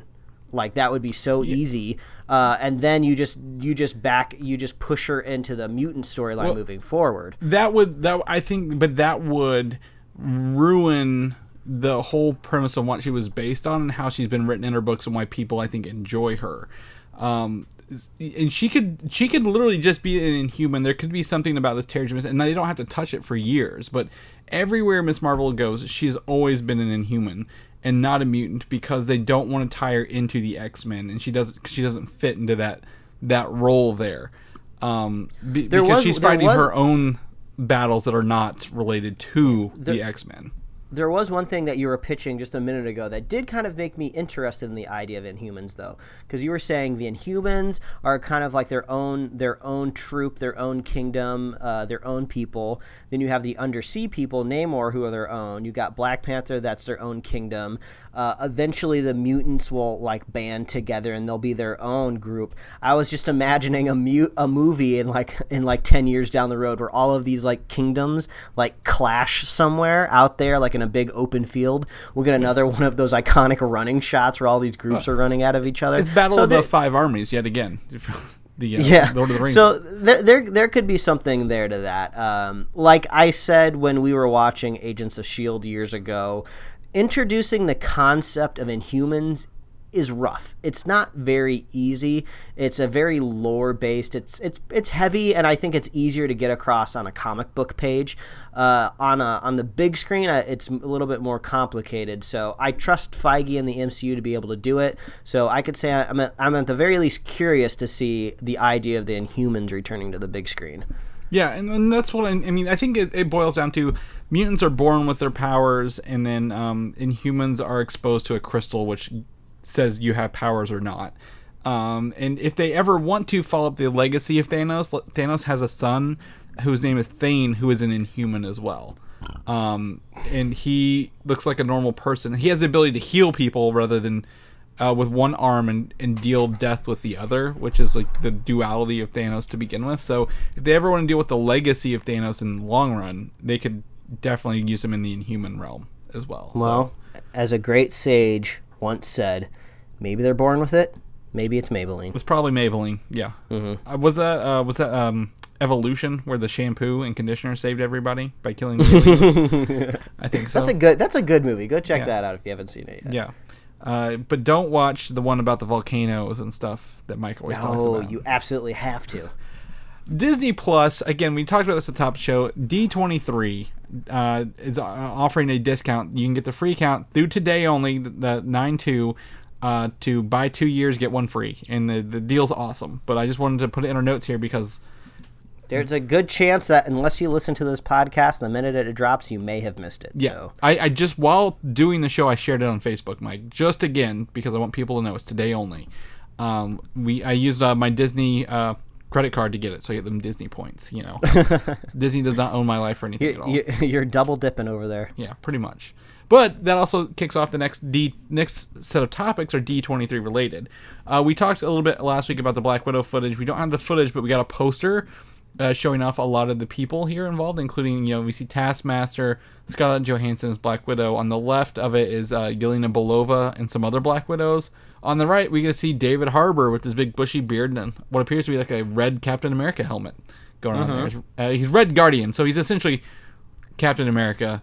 Like, that would be so easy, and then you just push her into the mutant storyline moving forward. That would ruin the whole premise of what she was based on and how she's been written in her books and why people, I think, enjoy her. And she could literally just be an Inhuman. There could be something about this Terrigen, and they don't have to touch it for years. But everywhere Miss Marvel goes, she's always been an Inhuman and not a mutant because they don't want to tie her into the X-Men, and she doesn't fit into that role there. Because she's fighting her own battles that are not related to the X-Men. There was one thing that you were pitching just a minute ago that did kind of make me interested in the idea of Inhumans, though, because you were saying the Inhumans are kind of like their own troop, their own kingdom, their own people. Then you have the Undersea people, Namor, who are their own. You got Black Panther, that's their own kingdom. Eventually, the mutants will like band together and they'll be their own group. I was just imagining a movie in like 10 years down the road where all of these like kingdoms like clash somewhere out there, like in a big open field. We'll get another one of those iconic running shots where all these groups are running out of each other. It's Battle of the Five Armies yet again. Lord of the Rings. So there could be something there to that. Like I said when we were watching Agents of S.H.I.E.L.D. years ago, introducing the concept of Inhumans is rough. It's not very easy. It's a very lore-based. It's heavy, and I think it's easier to get across on a comic book page. On the big screen, it's a little bit more complicated. So I trust Feige and the MCU to be able to do it. So I could say I'm at the very least curious to see the idea of the Inhumans returning to the big screen. Yeah, and that's what I mean. I think it boils down to mutants are born with their powers, and then Inhumans are exposed to a crystal which says you have powers or not. And if they ever want to follow up the legacy of Thanos has a son whose name is Thane, who is an Inhuman as well. And he looks like a normal person. He has the ability to heal people rather than with one arm and deal death with the other, which is like the duality of Thanos to begin with. So if they ever want to deal with the legacy of Thanos in the long run, they could definitely use him in the Inhuman realm as well. Well, as a great sage once said, maybe they're born with it, maybe it's Maybelline. It's probably Maybelline, yeah. Mm-hmm. Was that Evolution, where the shampoo and conditioner saved everybody by killing the aliens? I think so. That's a good movie. Go check that out if you haven't seen it yet. Yeah. But don't watch the one about the volcanoes and stuff that Mike always talks about. No, you absolutely have to. Disney Plus, again, we talked about this at the top of the show. D23 is offering a discount. You can get the free account through today only, the 9/2, to buy 2 years, get one free. And the deal's awesome. But I just wanted to put it in our notes here because there's a good chance that unless you listen to this podcast the minute it drops, you may have missed it. Yeah. So. I just, while doing the show, I shared it on Facebook, Mike, just again, because I want people to know it's today only. I used my Disney credit card to get it, so I get them Disney points, you know. Disney does not own my life or anything at all. You're double dipping over there. Yeah, pretty much. But that also kicks off the next set of topics are D23 related. We talked a little bit last week about the Black Widow footage. We don't have the footage, but we got a poster showing off a lot of the people here involved, including, we see Taskmaster, Scarlett Johansson as Black Widow. On the left of it is Yelena Belova and some other Black Widows. On the right, we get to see David Harbour with his big bushy beard and what appears to be like a red Captain America helmet going on there. He's Red Guardian, so he's essentially Captain America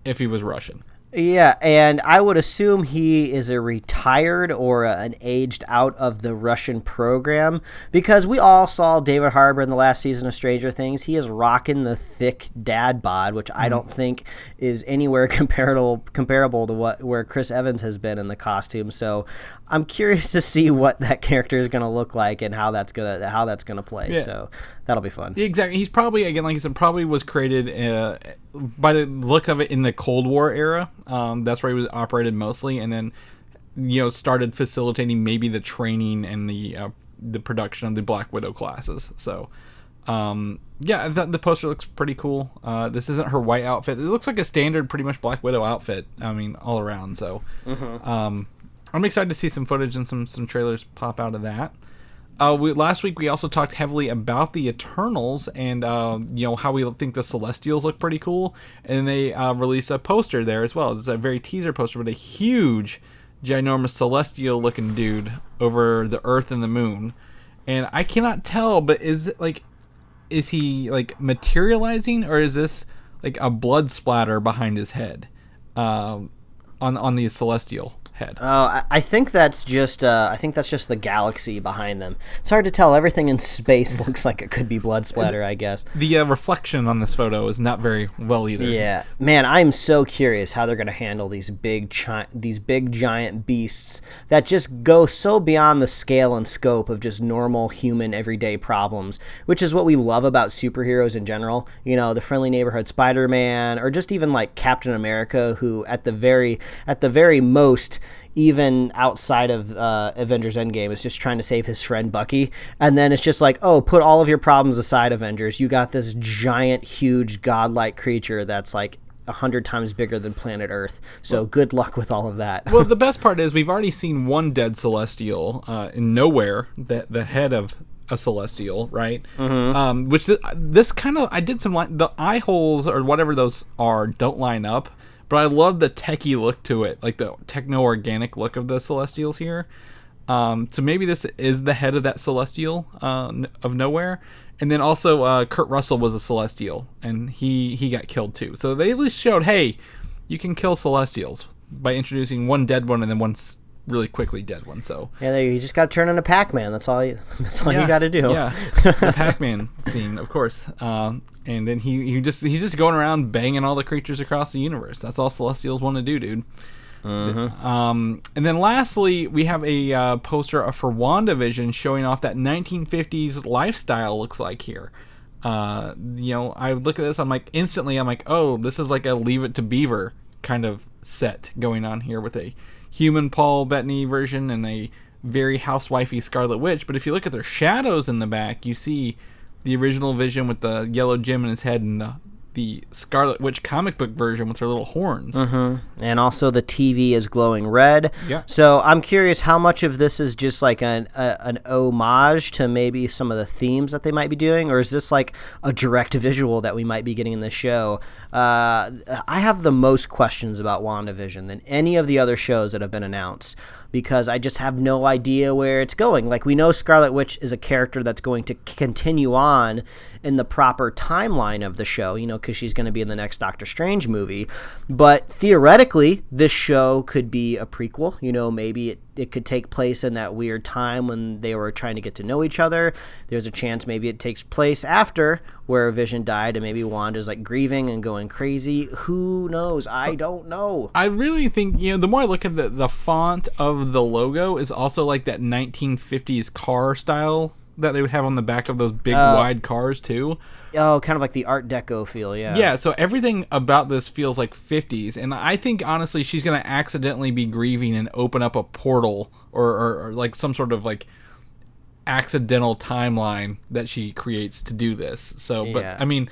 if he was Russian. Yeah, and I would assume he is a retired or an aged out of the Russian program, because we all saw David Harbour in the last season of Stranger Things. He is rocking the thick dad bod, which I don't think is anywhere comparable to where Chris Evans has been in the costume. So I'm curious to see what that character is going to look like and how that's gonna play. Yeah. So that'll be fun. Exactly. He's probably, again, like I said, probably was created by the look of it in the Cold War era. That's where he was operated mostly, and then started facilitating maybe the training and the production of the Black Widow classes. So the poster looks pretty cool. This isn't her white outfit. It looks like a standard pretty much Black Widow outfit, I mean, all around. So I'm excited to see some footage and some trailers pop out of that. Last week we also talked heavily about the Eternals and how we think the Celestials look pretty cool, and they released a poster there as well. It's a very teaser poster with a huge, ginormous Celestial looking dude over the Earth and the Moon, and I cannot tell, but is he like materializing, or is this like a blood splatter behind his head on the Celestial head? I think that's just the galaxy behind them. It's hard to tell. Everything in space looks like it could be blood splatter, I guess. The reflection on this photo is not very well either. Yeah, man, I'm so curious how they're going to handle these big giant beasts that just go so beyond the scale and scope of just normal human everyday problems, which is what we love about superheroes in general. The friendly neighborhood Spider-Man, or just even like Captain America, who at the very most, even outside of Avengers Endgame, is just trying to save his friend Bucky. And then it's just like, oh, put all of your problems aside, Avengers. You got this giant, huge, godlike creature that's like 100 times bigger than planet Earth. So good luck with all of that. Well, the best part is we've already seen one dead Celestial in Nowhere, the head of a Celestial, right? Mm-hmm. Which this kind of, I did some, the eye holes or whatever those are don't line up. But I love the techie look to it, like the techno-organic look of the Celestials here. So maybe this is the head of that Celestial of Nowhere. And then also Kurt Russell was a Celestial, and he got killed too. So they at least showed, hey, you can kill Celestials by introducing one dead one and then one really quickly dead one. So yeah, you just got to turn into Pac-Man. That's all you got to do. Yeah, the Pac-Man scene, of course. And then he's just going around banging all the creatures across the universe. That's all Celestials want to do, dude. Mm-hmm. And then lastly, we have a poster for WandaVision showing off that 1950s lifestyle looks like here. I look at this, I'm like, oh, this is like a Leave It to Beaver kind of set going on here with a human Paul Bettany version and a very housewifey Scarlet Witch. But if you look at their shadows in the back, you see the original Vision with the yellow gem in his head, and the Scarlet Witch comic book version with her little horns. Mm-hmm. And also the TV is glowing red. Yeah. So I'm curious how much of this is just like an homage to maybe some of the themes that they might be doing, or is this like a direct visual that we might be getting in the show? I have the most questions about WandaVision than any of the other shows that have been announced, because I just have no idea where it's going. Like, we know Scarlet Witch is a character that's going to continue on in the proper timeline of the show, because she's going to be in the next Doctor Strange movie. But theoretically, this show could be a prequel. Maybe it could take place in that weird time when they were trying to get to know each other. There's a chance maybe it takes place after where Vision died, and maybe Wanda's like grieving and going crazy. Who knows? I don't know. I really think, the more I look at the font of the logo is also like that 1950s car style that they would have on the back of those big wide cars too. Oh, kind of like the Art Deco feel, yeah. Yeah, so everything about this feels like 50s, and I think, honestly, she's going to accidentally be grieving and open up a portal or like some sort of, like, accidental timeline that she creates to do this. So, but, I mean,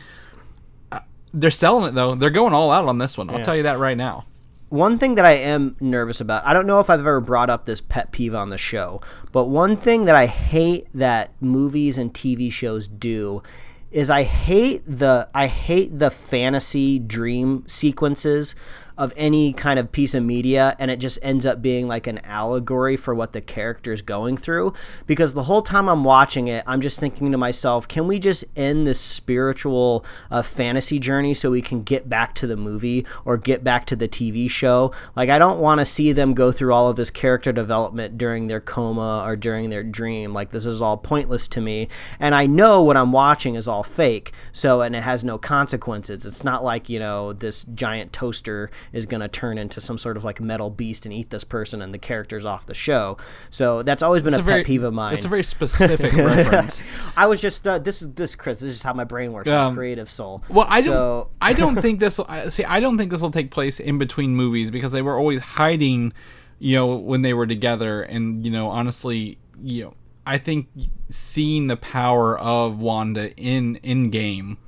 they're selling it, though. They're going all out on this one. I'll tell you that right now. One thing that I am nervous about, I don't know if I've ever brought up this pet peeve on the show, but one thing that I hate that movies and TV shows do is I hate the fantasy dream sequences of any kind of piece of media, and it just ends up being like an allegory for what the character is going through. Because the whole time I'm watching it, I'm just thinking to myself, can we just end this spiritual fantasy journey so we can get back to the movie or get back to the TV show? Like, I don't want to see them go through all of this character development during their coma or during their dream. Like, this is all pointless to me, and I know what I'm watching is all fake, so, and it has no consequences. It's not like, you know, this giant toaster is going to turn into some sort of like metal beast and eat this person and the character's off the show. So that's always been a pet peeve of mine. It's a very specific reference. I was just this is Chris, this is how my brain works. I'm a creative soul. Well, I don't think this will take place in between movies, because they were always hiding, you know, when they were together. And, you know, honestly, you know, I think seeing the power of Wanda in game,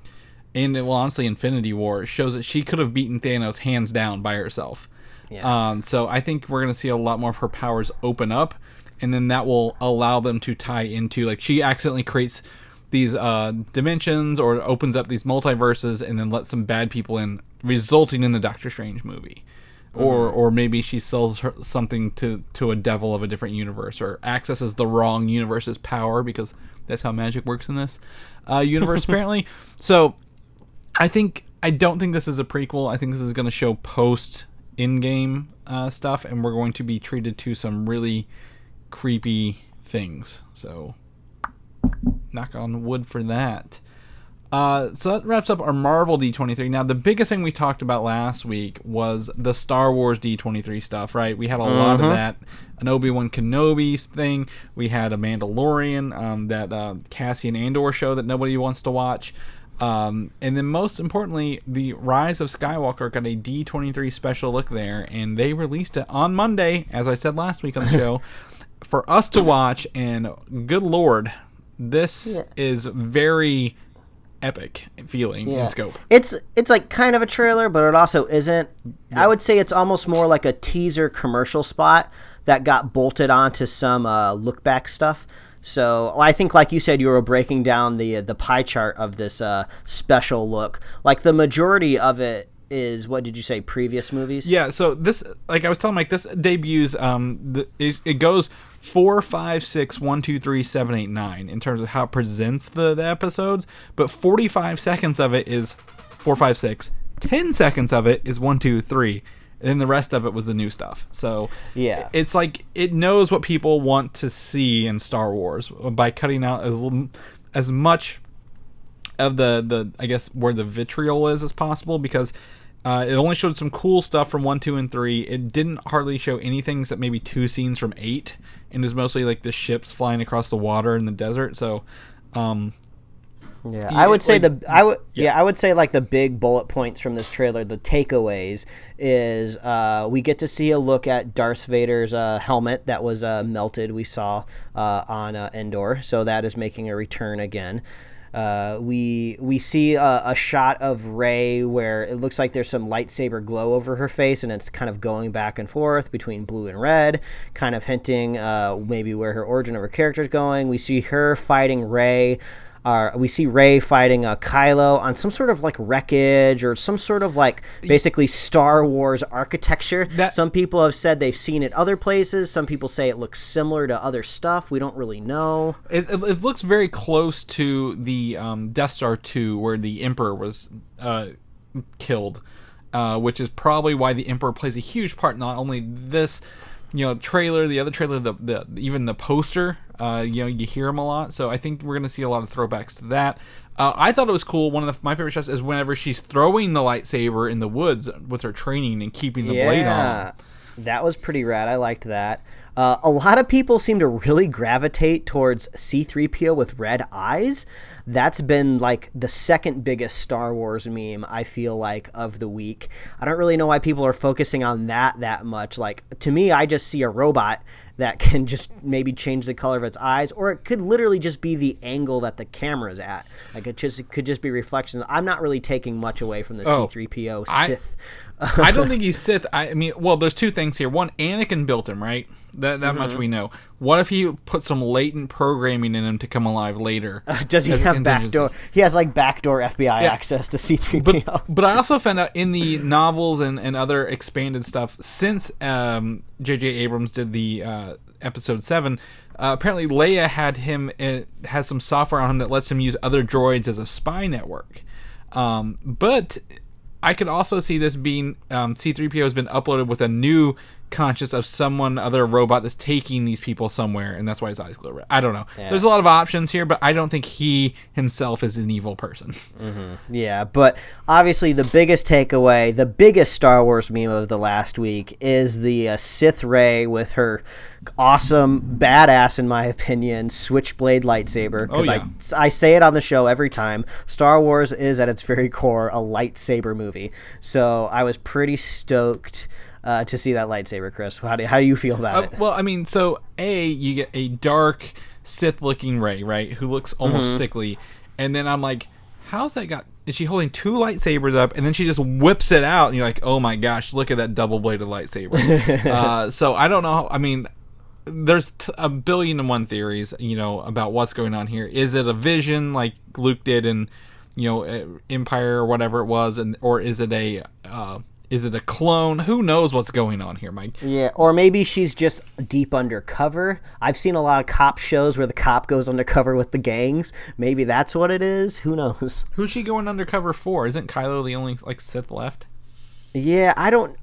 and, well, honestly, Infinity War, shows that she could have beaten Thanos hands down by herself. Yeah. So I think we're going to see a lot more of her powers open up, and then that will allow them to tie into, like, she accidentally creates these dimensions or opens up these multiverses and then lets some bad people in, resulting in the Doctor Strange movie. Or maybe she sells something to a devil of a different universe, or accesses the wrong universe's power, because that's how magic works in this universe, apparently. So I don't think this is a prequel. I think this is going to show post-in-game stuff, and we're going to be treated to some really creepy things. So knock on wood for that. So that wraps up our Marvel D23. Now, the biggest thing we talked about last week was the Star Wars D23 stuff, right? We had a lot of that. An Obi-Wan Kenobi thing. We had a Mandalorian, that Cassian Andor show that nobody wants to watch. And then most importantly, the Rise of Skywalker got a D23 special look there, and they released it on Monday, as I said last week on the show, for us to watch. And good Lord, this is very epic feeling in scope. It's like kind of a trailer, but it also isn't. I would say it's almost more like a teaser commercial spot that got bolted onto some look back stuff. So I think, like you said, you were breaking down the pie chart of this special look. Like, the majority of it is, what did you say, previous movies? Yeah, so this, like I was telling Mike, this debuts, it goes 4, 5, 6, 1, 2, 3, 7, 8, 9 in terms of how it presents the episodes, but 45 seconds of it is 4, 5, 6, 10 seconds of it is 1, 2, 3, and then the rest of it was the new stuff. So yeah, it's like it knows what people want to see in Star Wars by cutting out as much of the I guess where the vitriol is as possible, because it only showed some cool stuff from 1, 2, and 3. It didn't hardly show anything except maybe 2 scenes from 8, and it was mostly like the ships flying across the water in the desert. So I would say I would say like the big bullet points from this trailer, the takeaways, is we get to see a look at Darth Vader's helmet that was melted. We saw on Endor, so that is making a return again. We see a shot of Rey where it looks like there's some lightsaber glow over her face, and it's kind of going back and forth between blue and red, kind of hinting maybe where her origin of her character is going. We see her fighting Rey. We see Rey fighting Kylo on some sort of like wreckage or some sort of like basically Star Wars architecture. Some people have said they've seen it other places. Some people say it looks similar to other stuff. We don't really know. It looks very close to the Death Star 2 where the Emperor was killed, which is probably why the Emperor plays a huge part, not only this trailer, the other trailer, even the poster, you hear him a lot. So I think we're going to see a lot of throwbacks to that. I thought it was cool. One of my favorite shots is whenever she's throwing the lightsaber in the woods with her training and keeping the blade on. That was pretty rad. I liked that. A lot of people seem to really gravitate towards C-3PO with red eyes. That's been like the second biggest Star Wars meme, I feel like, of the week. I don't really know why people are focusing on that much. Like, to me, I just see a robot that can just maybe change the color of its eyes, or it could literally just be the angle that the camera's at. Like, it could just be reflections. I'm not really taking much away from the C-3PO Sith. I don't think he's Sith. I mean, well, there's two things here. One, Anakin built him, right? That much we know. What if he put some latent programming in him to come alive later? Does he have backdoor? He has like backdoor FBI access to C-3PO. But I also found out in the novels and other expanded stuff since J.J. Abrams did the episode 7. Apparently, Leia has some software on him that lets him use other droids as a spy network. But I could also see this being C-3PO has been uploaded with a new conscious of other robot that's taking these people somewhere, and that's why his eyes glow red. I don't know. Yeah. There's a lot of options here, but I don't think he himself is an evil person. Mm-hmm. Yeah, but obviously the biggest takeaway, the biggest Star Wars meme of the last week is the Sith Rey with her awesome, badass, in my opinion, switchblade lightsaber. Because I say it on the show every time. Star Wars is at its very core a lightsaber movie. So I was pretty stoked to see that lightsaber, Chris. How do you feel about it? Well, I mean, so you get a dark Sith-looking Rey, right, who looks almost sickly, and then I'm like, how's that got? Is she holding 2 lightsabers up, and then she just whips it out, and you're like, oh my gosh, look at that double-bladed lightsaber. So I don't know. I mean, there's a billion and one theories, about what's going on here. Is it a vision like Luke did in, Empire or whatever it was, or is it a clone? Who knows what's going on here, Mike? Yeah, or maybe she's just deep undercover. I've seen a lot of cop shows where the cop goes undercover with the gangs. Maybe that's what it is. Who knows? Who's she going undercover for? Isn't Kylo the only Sith left? Yeah, I don't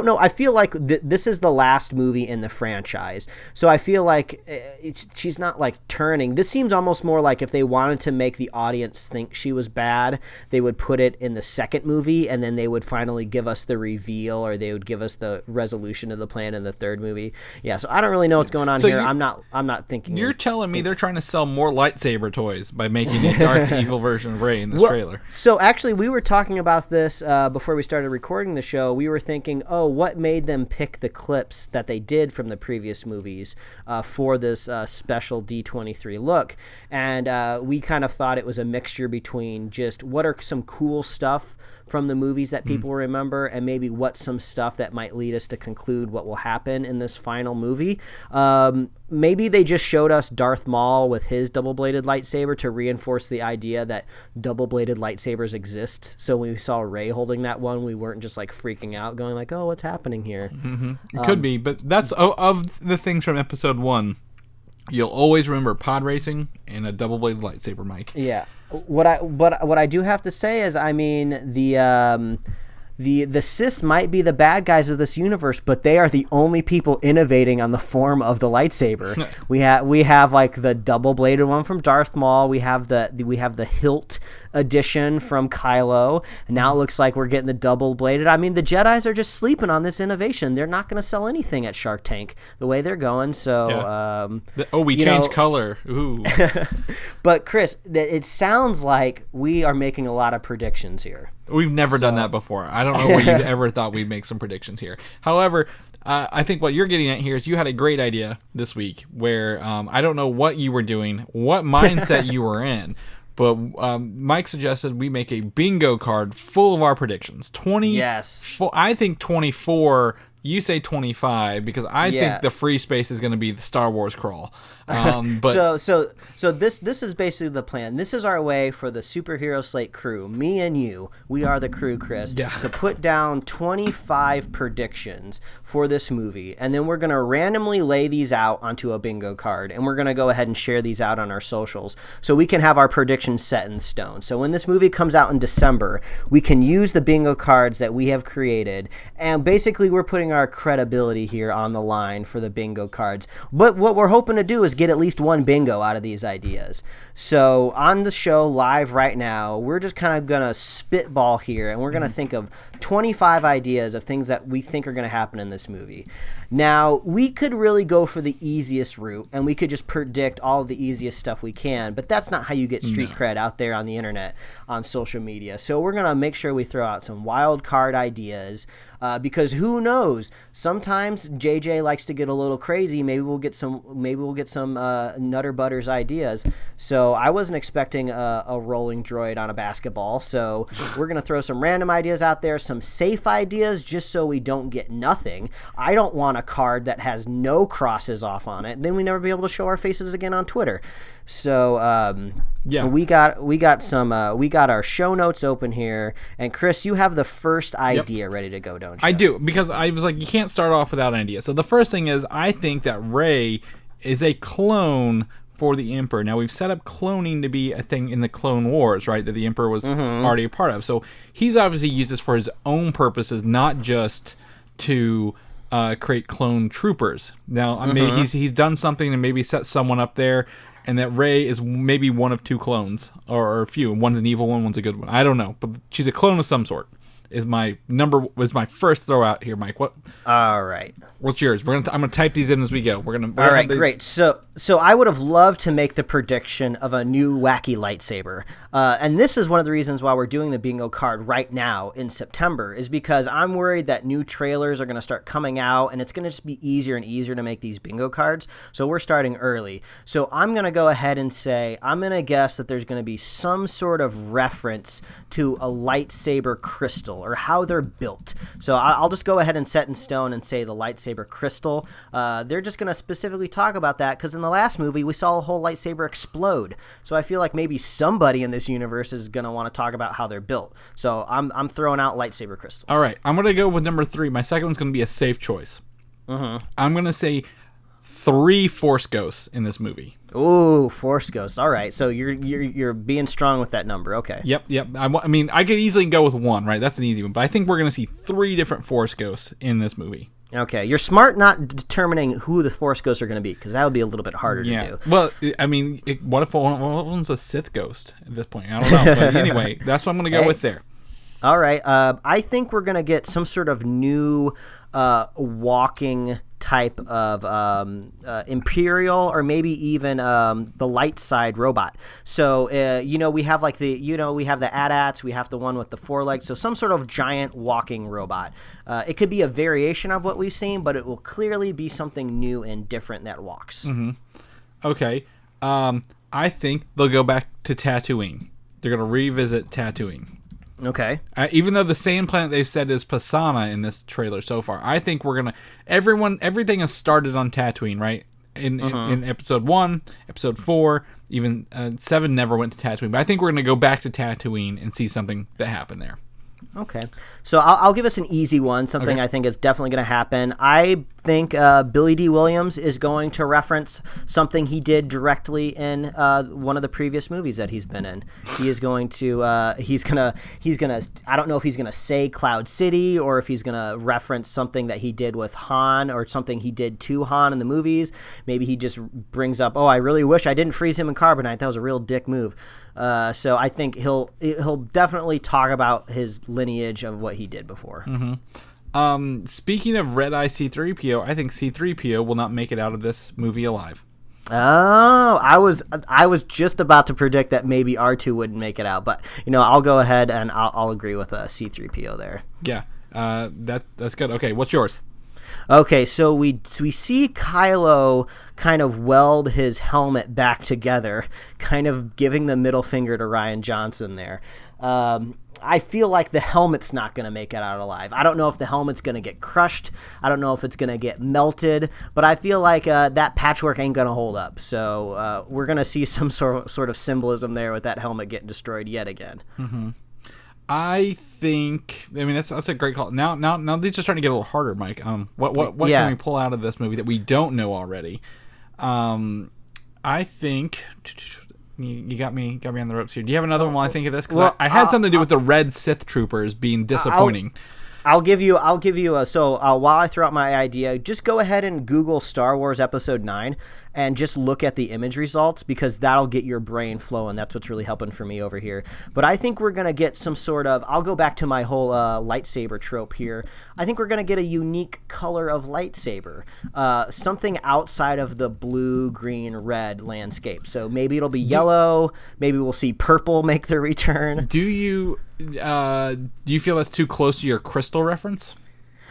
know. I feel like this is the last movie in the franchise, so I feel like she's not turning. This seems almost more like if they wanted to make the audience think she was bad, they would put it in the second movie, and then they would finally give us the reveal, or they would give us the resolution of the plan in the third movie. Yeah, so I don't really know what's going on here. I'm not thinking. You're telling me they're trying to sell more lightsaber toys by making a dark evil version of Rey in this trailer. So actually, we were talking about this before we started recording the show. We were thinking, what made them pick the clips that they did from the previous movies for this special D23 look, and we kind of thought it was a mixture between just what are some cool stuff from the movies that people remember, and maybe what's some stuff that might lead us to conclude what will happen in this final movie. Maybe they just showed us Darth Maul with his double-bladed lightsaber to reinforce the idea that double-bladed lightsabers exist. So when we saw Rey holding that one, we weren't just freaking out, going oh, what's happening here? Mm-hmm. It could be, but that's of the things from episode 1. You'll always remember pod racing and a double-bladed lightsaber, Mike. Yeah. What I do have to say is, I mean, the Sith might be the bad guys of this universe, but they are the only people innovating on the form of the lightsaber. we have the double-bladed one from Darth Maul. We have the hilt edition from Kylo. And now it looks like we're getting the double-bladed. I mean, the Jedis are just sleeping on this innovation. They're not going to sell anything at Shark Tank the way they're going. So, we changed color. Ooh. But Chris, it sounds like we are making a lot of predictions here. We've never done that before. I don't know where you ever thought we'd make some predictions here. However, I think what you're getting at here is you had a great idea this week where I don't know what you were doing, what mindset you were in, but Mike suggested we make a bingo card full of our predictions. 20. Yes. I think 24. You say 25 because I think the free space is going to be the Star Wars crawl. But so this is basically the plan. This is our way for the Superhero Slate crew, me and you. We are the crew, Chris, to put down 25 predictions for this movie, and then we're going to randomly lay these out onto a bingo card, and we're going to go ahead and share these out on our socials so we can have our predictions set in stone. So when this movie comes out in December, we can use the bingo cards that we have created, and basically we're putting our credibility here on the line for the bingo cards. But what we're hoping to do is get at least one bingo out of these ideas. So on the show live right now, we're just kind of going to spitball here, and we're going to think of 25 ideas of things that we think are going to happen in this movie. Now, we could really go for the easiest route, and we could just predict all of the easiest stuff we can, but that's not how you get street cred out there on the internet, on social media. So we're going to make sure we throw out some wild card ideas, because who knows? knows? Sometimes JJ likes to get a little crazy. Maybe we'll get some Nutter Butters ideas. So I wasn't expecting a rolling droid on a basketball. So we're gonna throw some random ideas out there, some safe ideas, just so we don't get nothing. I don't want a card that has no crosses off on it. Then we never be able to show our faces again on Twitter. So we got our show notes open here, and Chris, you have the first idea ready to go, don't you? I do, because I was like, you can't start off without an idea. So the first thing is, I think that Rey is a clone for the Emperor. Now, we've set up cloning to be a thing in the Clone Wars, right, that the Emperor was already a part of. So he's obviously used this for his own purposes, not just to create clone troopers. Now, maybe he's done something and maybe set someone up there, and that Rey is maybe one of two clones, or a few. One's an evil one, one's a good one. I don't know, but she's a clone of some sort. Is my first throw out here, Mike. What? All right. What's yours? I'm gonna type these in as we go. All right, great. So I would have loved to make the prediction of a new wacky lightsaber, and this is one of the reasons why we're doing the bingo card right now in September, is because I'm worried that new trailers are going to start coming out, and it's going to just be easier and easier to make these bingo cards. So we're starting early. So I'm going to go ahead and say I'm going to guess that there's going to be some sort of reference to a lightsaber crystal, or how they're built. So I'll just go ahead and set in stone and say the lightsaber crystal. They're just going to specifically talk about that because in the last movie we saw a whole lightsaber explode. So I feel like maybe somebody in this universe is going to want to talk about how they're built. So I'm throwing out lightsaber crystals. All right, I'm going to go with number 3. My second one's going to be a safe choice. I'm going to say 3 Force Ghosts in this movie. Ooh, Force Ghosts. All right, so you're being strong with that number. Okay. Yep. I mean, I could easily go with 1, right? That's an easy one. But I think we're going to see 3 different Force Ghosts in this movie. Okay, you're smart not determining who the Force Ghosts are going to be, because that would be a little bit harder to do. Well, I mean, what if one's a Sith Ghost at this point? I don't know. But anyway, that's what I'm going to go with there. All right. I think we're going to get some sort of new walking type of Imperial, or maybe even the light side robot. So we have like we have the AT-ATs, we have the one with the 4 legs, so some sort of giant walking robot. It could be a variation of what we've seen, but it will clearly be something new and different that walks. Okay. I think they'll go back to Tatooine. They're going to revisit Tatooine. Okay. Even though the same planet they've said is Pisana in this trailer so far, I think we're gonna everything has started on Tatooine, right? In episode 1, episode 4, even 7 never went to Tatooine, but I think we're gonna go back to Tatooine and see something that happened there. Okay, so I'll give us an easy one, something I think is definitely going to happen. I think Billy D. Williams is going to reference something he did directly in one of the previous movies that he's been in. He is going to he's gonna I don't know if he's gonna say Cloud City, or if he's gonna reference something that he did with Han, or something he did to Han in the movies. Maybe he just brings up, I really wish I didn't freeze him in carbonite. That was a real dick move. So I think he'll definitely talk about his lineage of what he did before. Speaking of Red Eye C-3PO, I think C-3PO will not make it out of this movie alive. Oh, I was just about to predict that maybe R2 wouldn't make it out, but I'll go ahead and I'll agree with C-3PO there. Yeah, that's good. Okay, what's yours? Okay, so we see Kylo kind of weld his helmet back together, kind of giving the middle finger to Rian Johnson there. I feel like the helmet's not going to make it out alive. I don't know if the helmet's going to get crushed. I don't know if it's going to get melted, but I feel like that patchwork ain't going to hold up. So we're going to see some sort of symbolism there with that helmet getting destroyed yet again. I mean, that's a great call. Now these are starting to get a little harder, Mike. What can we pull out of this movie that we don't know already? I think you got me on the ropes here. Do you have another one while I think of this? Because I had something to do with the red Sith troopers being disappointing. I'll give you while I throw out my idea, just go ahead and Google Star Wars Episode 9 and just look at the image results, because that'll get your brain flowing. That's what's really helping for me over here. But I think we're going to get some sort of, I'll go back to my whole lightsaber trope here. I think we're going to get a unique color of lightsaber, something outside of the blue, green, red landscape. So maybe it'll be yellow. Maybe we'll see purple make their return. Do you feel that's too close to your crystal reference?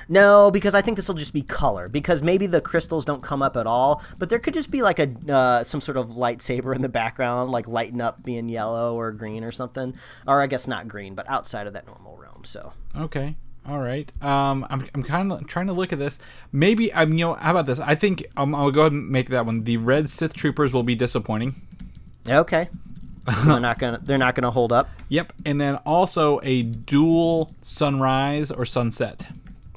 No, because I think this will just be color. Because maybe the crystals don't come up at all, but there could just be like a some sort of lightsaber in the background, like lighting up being yellow or green or something. Or I guess not green, but outside of that normal realm. So Okay. All right. I'm kind of trying to look at this. Maybe how about this? I think I'll go ahead and make that one. The red Sith troopers will be disappointing. okay, they're not gonna hold up. Yep. And then also a dual sunrise or sunset.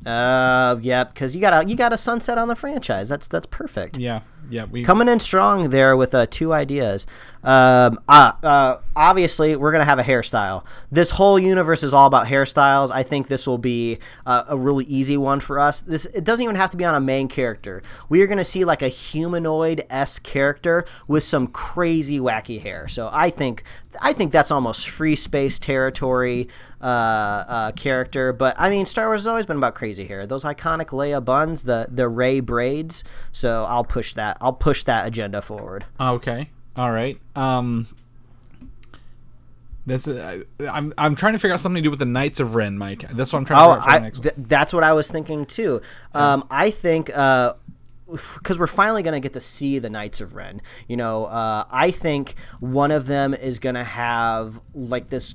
Yeah, because you got a sunset on the franchise. That's perfect. Yeah. Coming in strong there with 2 ideas. Obviously, we're going to have a hairstyle. This whole universe is all about hairstyles. I think this will be a really easy one for us. It doesn't even have to be on a main character. We are going to see like a humanoid-esque character with some crazy wacky hair. So I think that's almost free space territory character. But I mean, Star Wars has always been about crazy hair. Those iconic Leia buns, the Rey braids. So I'll push that agenda forward. Okay. All right. This is, I'm trying to figure out something to do with the Knights of Ren, Mike. That's what I'm trying to figure out for the next one. That's what I was thinking too. I think because we're finally going to get to see the Knights of Ren. I think one of them is going to have like this.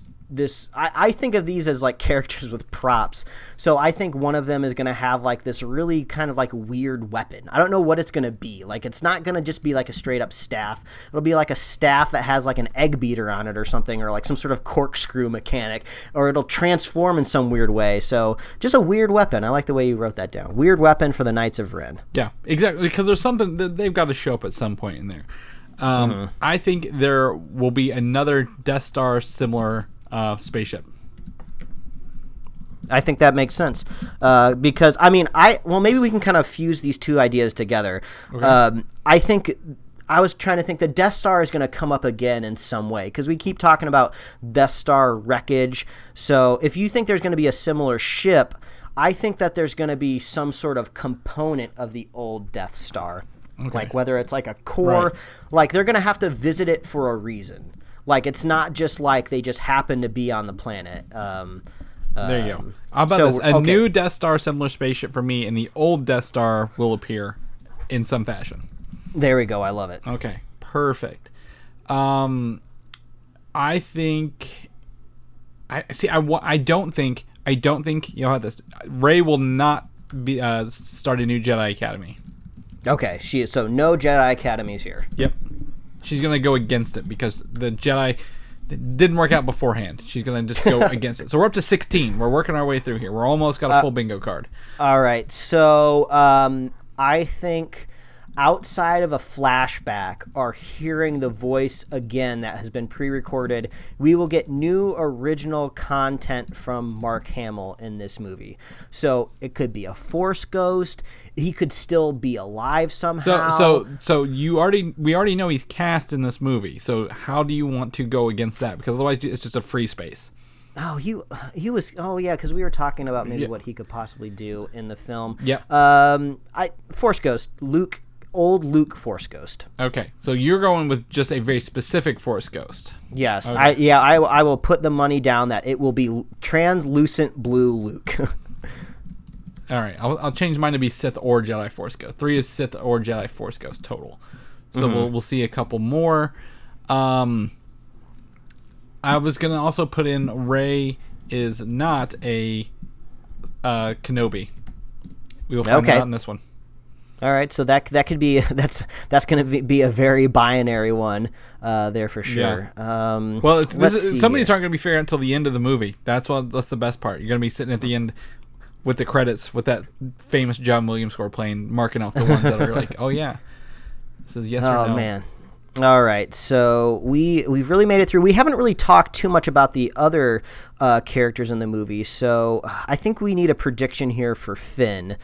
I think of these as like characters with props. So I think one of them is going to have like this really kind of like weird weapon. I don't know what it's going to be. Like it's not going to just be like a straight up staff. It'll be like a staff that has like an egg beater on it or something, or like some sort of corkscrew mechanic, or it'll transform in some weird way. So just a weird weapon. I like the way you wrote that down. Weird weapon for the Knights of Ren. Yeah, exactly. Because there's something that they've got to show up at some point in there. I think there will be another Death Star similar spaceship. I think that makes sense because maybe we can kind of fuse these 2 ideas together. Okay. I was trying to think the Death Star is going to come up again in some way because we keep talking about Death Star wreckage. So if you think there's going to be a similar ship, I think that there's going to be some sort of component of the old Death Star. Okay. Like whether it's like a core, like they're going to have to visit it for a reason. Like, it's not just like they just happen to be on the planet. There you go. How about this? A new Death Star similar spaceship for me, and the old Death Star will appear in some fashion. There we go. I love it. Okay. Perfect. I think... I don't think you'll have this. Rey will not be start a new Jedi Academy. Okay. She is. So no Jedi Academies here. Yep. She's going to go against it because the Jedi didn't work out beforehand. She's going to just go against it. So we're up to 16. We're working our way through here. We're almost got a full bingo card. All right. So I think outside of a flashback or hearing the voice again that has been pre-recorded, we will get new original content from Mark Hamill in this movie. So it could be a Force ghost. He could still be alive somehow. So we already know he's cast in this movie. So how do you want to go against that? Because otherwise it's just a free space. Oh, he was. Oh, yeah, because we were talking about maybe what he could possibly do in the film. Yeah. Force ghost, Luke. Old Luke Force Ghost. Okay, so you're going with just a very specific Force Ghost. Yes, okay. I will put the money down that it will be translucent blue Luke. All right, I'll change mine to be Sith or Jedi Force Ghost. 3 is Sith or Jedi Force Ghost total. So we'll see a couple more. I was gonna also put in Rey is not a Kenobi. We will find out on this one. All right, so that could be that's going to be a very binary one there for sure. Yeah. Well, some of these aren't going to be figured out until the end of the movie. That's the best part. You're going to be sitting at the end with the credits with that famous John Williams score playing, marking off the ones that are like, oh yeah, this is yes or no. Oh man. All right, so we've really made it through. We haven't really talked too much about the other characters in the movie, so I think we need a prediction here for Finn.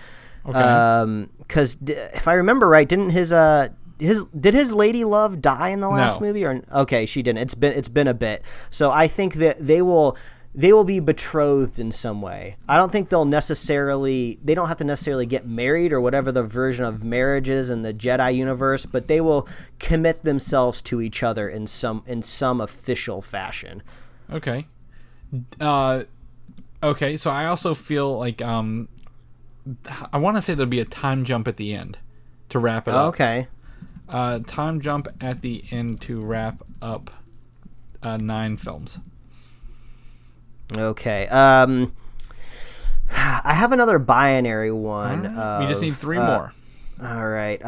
Okay. Because if I remember right, didn't his lady love die in the last movie? Or okay, she didn't. It's been a bit. So I think that they will be betrothed in some way. I don't think they don't have to necessarily get married or whatever the version of marriage is in the Jedi universe, but they will commit themselves to each other in some official fashion. Okay. Okay. So I also feel like I want to say there'll be a time jump at the end to wrap it up. Okay. Time jump at the end to wrap up 9 films. Okay. I have another binary one. We just need 3 more. All right.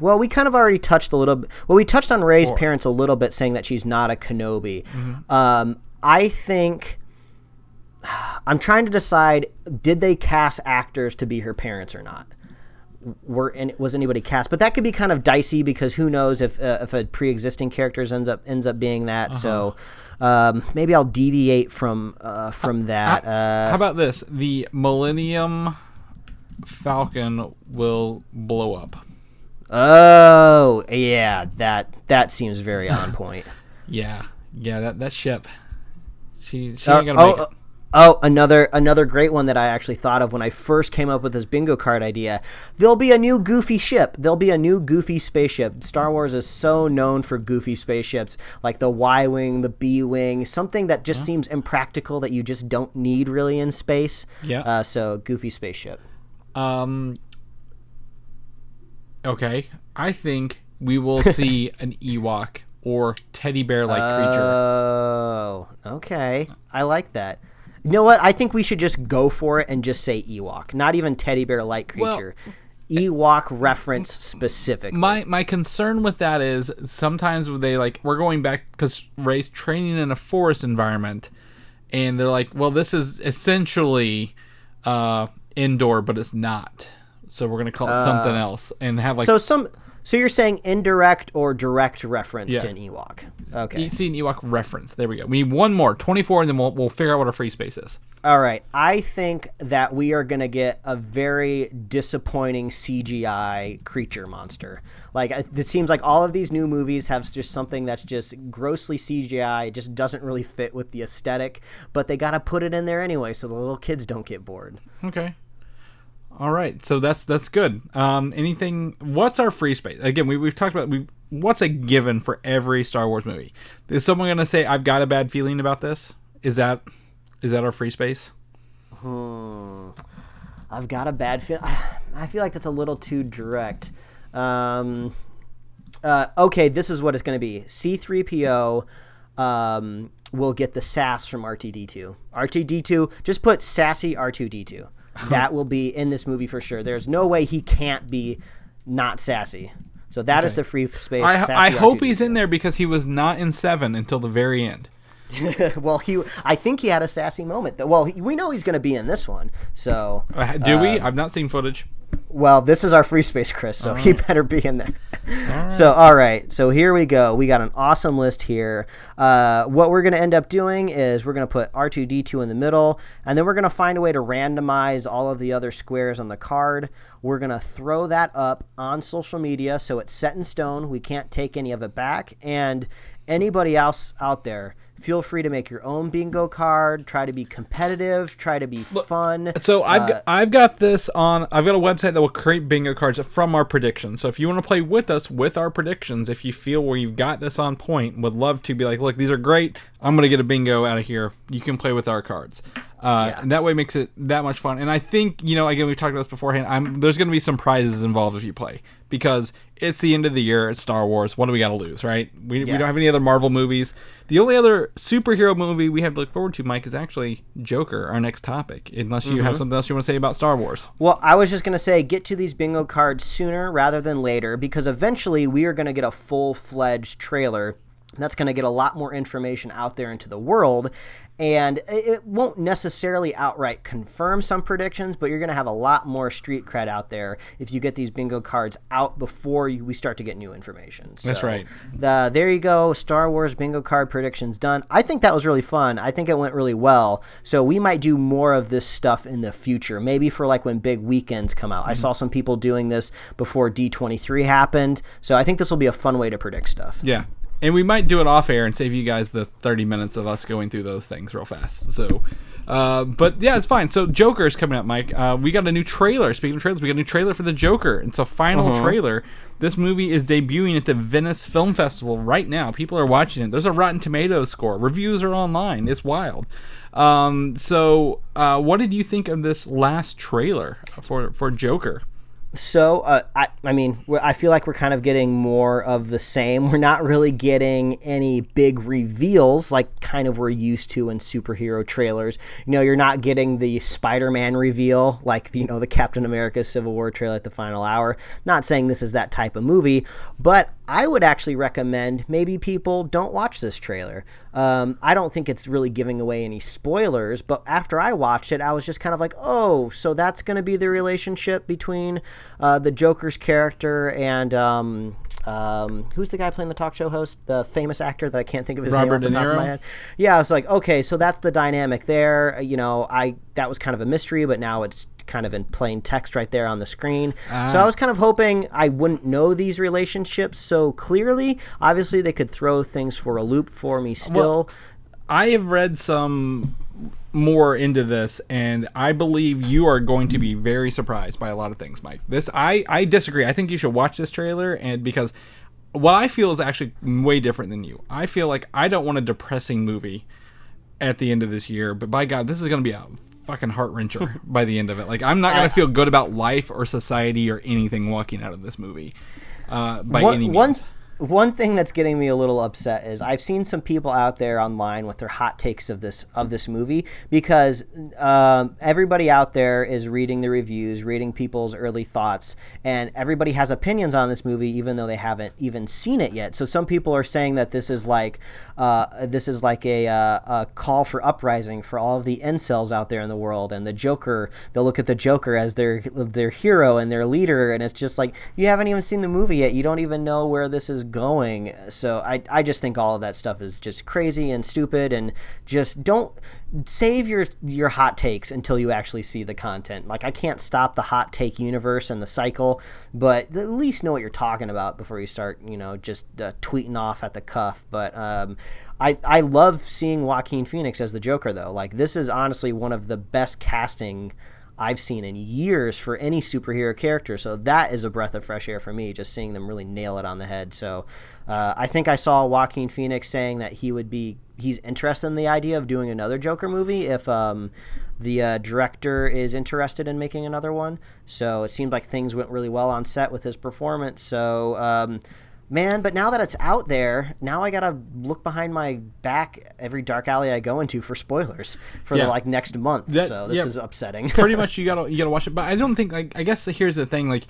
We kind of already touched a little bit. Well, we touched on Rey's parents a little bit, saying that she's not a Kenobi. I think I'm trying to decide: did they cast actors to be her parents or not? Was anybody cast? But that could be kind of dicey because who knows if a pre-existing character ends up being that. So maybe I'll deviate from that. How about this? The Millennium Falcon will blow up. Oh yeah, that seems very on point. yeah, that ship. She ain't gonna make it. Oh, another great one that I actually thought of when I first came up with this bingo card idea. There'll be a new goofy ship. There'll be a new goofy spaceship. Star Wars is so known for goofy spaceships, like the Y-Wing, the B-Wing, something that just seems impractical that you just don't need really in space. Yeah. So goofy spaceship. Okay. I think we will see an Ewok or teddy bear-like creature. Oh, okay. I like that. You know what? I think we should just go for it and just say Ewok, not even teddy bear-like creature. Well, Ewok reference specifically. My concern with that is sometimes we're going back because Rey's training in a forest environment, and they're like, well, this is essentially indoor, but it's not. So we're gonna call it something else and have So you're saying indirect or direct reference to an Ewok? Okay. You see an Ewok reference. There we go. We need one more, 24, and then we'll figure out what our free space is. All right. I think that we are going to get a very disappointing CGI creature monster. Like, it seems like all of these new movies have just something that's just grossly CGI. It just doesn't really fit with the aesthetic, but they got to put it in there anyway so the little kids don't get bored. Okay. All right, so that's good. What's our free space? Again, we've talked about what's a given for every Star Wars movie. Is someone going to say, I've got a bad feeling about this? Is that our free space? I've got a bad feeling. I feel like that's a little too direct. Okay, this is what it's going to be. C-3PO will get the sass from R2-D2. R2-D2, just put sassy R2-D2. That will be in this movie for sure. There's no way he can't be not sassy. So that is the free space. I hope he's in there because he was not in 7 until the very end. Well, I think he had a sassy moment. Well, we know he's going to be in this one. So do we? I've not seen footage. Well, this is our free space, Chris, so he better be in there. All right. So here we go. We got an awesome list here. What we're going to end up doing is we're going to put R2-D2 in the middle, and then we're going to find a way to randomize all of the other squares on the card. We're going to throw that up on social media so it's set in stone. We can't take any of it back. And anybody else out there, feel free to make your own bingo card. Try to be competitive. Try to be fun. So I've got a website that will create bingo cards from our predictions. So if you want to play with us with our predictions, if you feel where you've got this on point, would love to be like, look, these are great. I'm going to get a bingo out of here. You can play with our cards. And that way makes it that much fun. And I think, again, we've talked about this beforehand. There's going to be some prizes involved if you play because it's the end of the year. It's Star Wars. What do we got to lose, right? We don't have any other Marvel movies. The only other superhero movie we have to look forward to, Mike, is actually Joker, our next topic, unless you have something else you want to say about Star Wars. Well, I was just going to say get to these bingo cards sooner rather than later because eventually we are going to get a full-fledged trailer that's going to get a lot more information out there into the world. And it won't necessarily outright confirm some predictions, but you're going to have a lot more street cred out there if you get these bingo cards out before we start to get new information. So, that's right. There you go. Star Wars bingo card predictions done. I think that was really fun. I think it went really well. So we might do more of this stuff in the future, maybe for like when big weekends come out. I saw some people doing this before D23 happened. So I think this will be a fun way to predict stuff. Yeah. And we might do it off air and save you guys the 30 minutes of us going through those things real fast. So, but yeah, it's fine. So Joker is coming up, Mike. We got a new trailer. Speaking of trailers, we got a new trailer for the Joker. It's a final trailer. This movie is debuting at the Venice Film Festival right now. People are watching it. There's a Rotten Tomatoes score. Reviews are online. It's wild. So what did you think of this last trailer for Joker? So, I mean, I feel like we're kind of getting more of the same. We're not really getting any big reveals like kind of we're used to in superhero trailers. You know, you're not getting the Spider-Man reveal like, you know, the Captain America Civil War trailer at the final hour. Not saying this is that type of movie, but I would actually recommend maybe people don't watch this trailer. I don't think it's really giving away any spoilers, but after I watched it, I was just kind of like, oh, so that's going to be the relationship between the Joker's character and who's the guy playing the talk show host, the famous actor that I can't think of his name off the top of my head. Yeah, I was like, okay, so that's the dynamic there. You know, that was kind of a mystery, but now it's kind of in plain text right there on the screen. So I was kind of hoping I wouldn't know these relationships so clearly. Obviously, they could throw things for a loop for me still. Well, I have read some more into this, and I believe you are going to be very surprised by a lot of things, Mike. I disagree. I think you should watch this trailer, and because what I feel is actually way different than you. I feel like I don't want a depressing movie at the end of this year, but by God, this is going to be a fucking heart-wrencher by the end of it. Like, I'm not going to feel good about life or society or anything walking out of this movie by any means. One thing that's getting me a little upset is I've seen some people out there online with their hot takes of this movie, because everybody out there is reading the reviews, reading people's early thoughts, and everybody has opinions on this movie even though they haven't even seen it yet. So some people are saying that this is like a call for uprising for all of the incels out there in the world, and the Joker, they'll look at the Joker as their hero and their leader, and it's just like, you haven't even seen the movie yet, you don't even know where this is going. So I just think all of that stuff is just crazy and stupid, and just don't save your hot takes until you actually see the content. Like, I can't stop the hot take universe and the cycle, but at least know what you're talking about before you start, you know, just tweeting off at the cuff. But I love seeing Joaquin Phoenix as the Joker, though. Like, this is honestly one of the best casting I've seen in years for any superhero character. So that is a breath of fresh air for me, just seeing them really nail it on the head. So I think I saw Joaquin Phoenix saying that he's interested in the idea of doing another Joker movie if the director is interested in making another one. So it seemed like things went really well on set with his performance. So man, but now that it's out there, now I gotta look behind my back every dark alley I go into for spoilers for the next month. So this is upsetting. Pretty much, you gotta watch it. But I don't think, like, I guess here's the thing, like,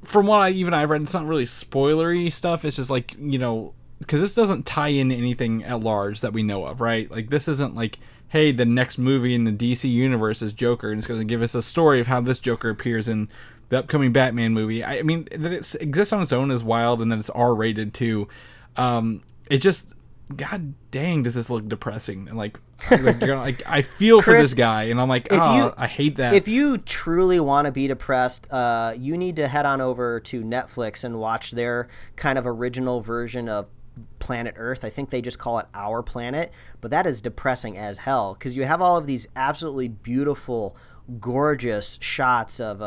from what I've read, it's not really spoilery stuff. It's just like, you know, because this doesn't tie into anything at large that we know of, right? Like, this isn't like, hey, the next movie in the DC universe is Joker, and it's going to give us a story of how this Joker appears in the upcoming Batman movie. I mean, that it exists on its own is wild, and that it's R-rated too. It just, God dang, does this look depressing? And like I feel Chris, for this guy, and I'm like, I hate that. If you truly want to be depressed, you need to head on over to Netflix and watch their kind of original version of Planet Earth. I think they just call it Our Planet, but that is depressing as hell, because you have all of these absolutely beautiful, gorgeous shots of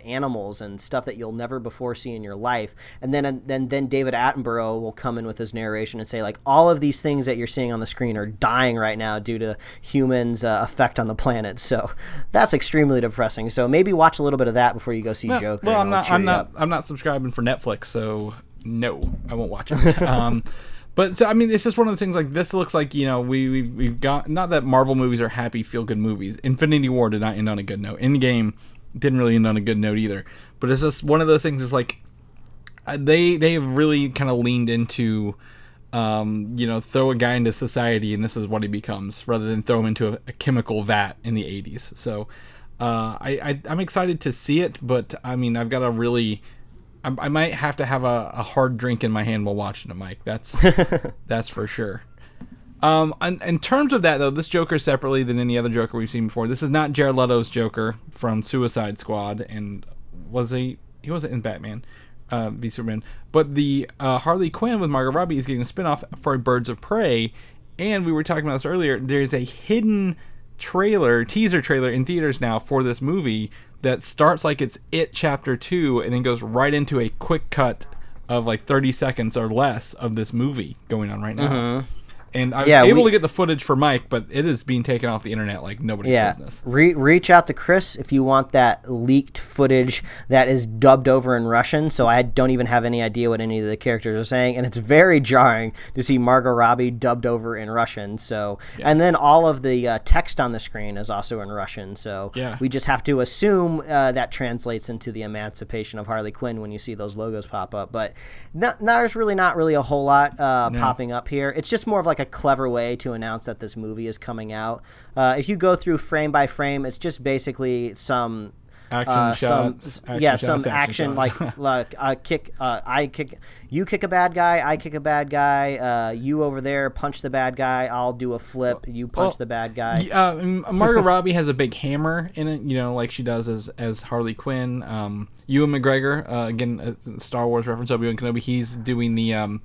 animals and stuff that you'll never before see in your life, and then David Attenborough will come in with his narration and say, like, all of these things that you're seeing on the screen are dying right now due to humans' effect on the planet. So that's extremely depressing. So maybe watch a little bit of that before you go see Joker. Well, I'm not subscribing for Netflix, so no, I won't watch it. But so, I mean, it's just one of the things, like, this looks like, you know, we've got, not that Marvel movies are happy, feel-good movies. Infinity War did not end on a good note. Endgame didn't really end on a good note either. But it's just one of those things, is like, they have really kind of leaned into, you know, throw a guy into society and this is what he becomes, rather than throw him into a chemical vat in the 80s. So I'm excited to see it, but, I mean, I've got to really... I might have to have a hard drink in my hand while watching it, Mike. That's for sure. In terms of that, though, this Joker is separately than any other Joker we've seen before. This is not Jared Leto's Joker from Suicide Squad, and he wasn't in Batman. be Superman. But the Harley Quinn with Margot Robbie is getting a spinoff for Birds of Prey. And we were talking about this earlier. There's a hidden teaser trailer in theaters now for this movie that starts like it's It Chapter 2 and then goes right into a quick cut of like 30 seconds or less of this movie going on right now. Mm-hmm. And I was able to get the footage for Mike, but it is being taken off the internet like nobody's business. Reach out to Chris if you want that leaked footage that is dubbed over in Russian, so I don't even have any idea what any of the characters are saying, and it's very jarring to see Margot Robbie dubbed over in Russian. So, and then all of the text on the screen is also in Russian, so we just have to assume that translates into the emancipation of Harley Quinn when you see those logos pop up. But there's really not really a whole lot popping up here. It's just more of like a clever way to announce that this movie is coming out. If you go through frame by frame, it's just basically some action shots. Some action like you kick a bad guy, I kick a bad guy, you over there punch the bad guy, I'll do a flip, you punch the bad guy. Margot Robbie has a big hammer in it, like she does as Harley Quinn. Ewan McGregor, again, a Star Wars reference, Obi-Wan Kenobi, he's doing the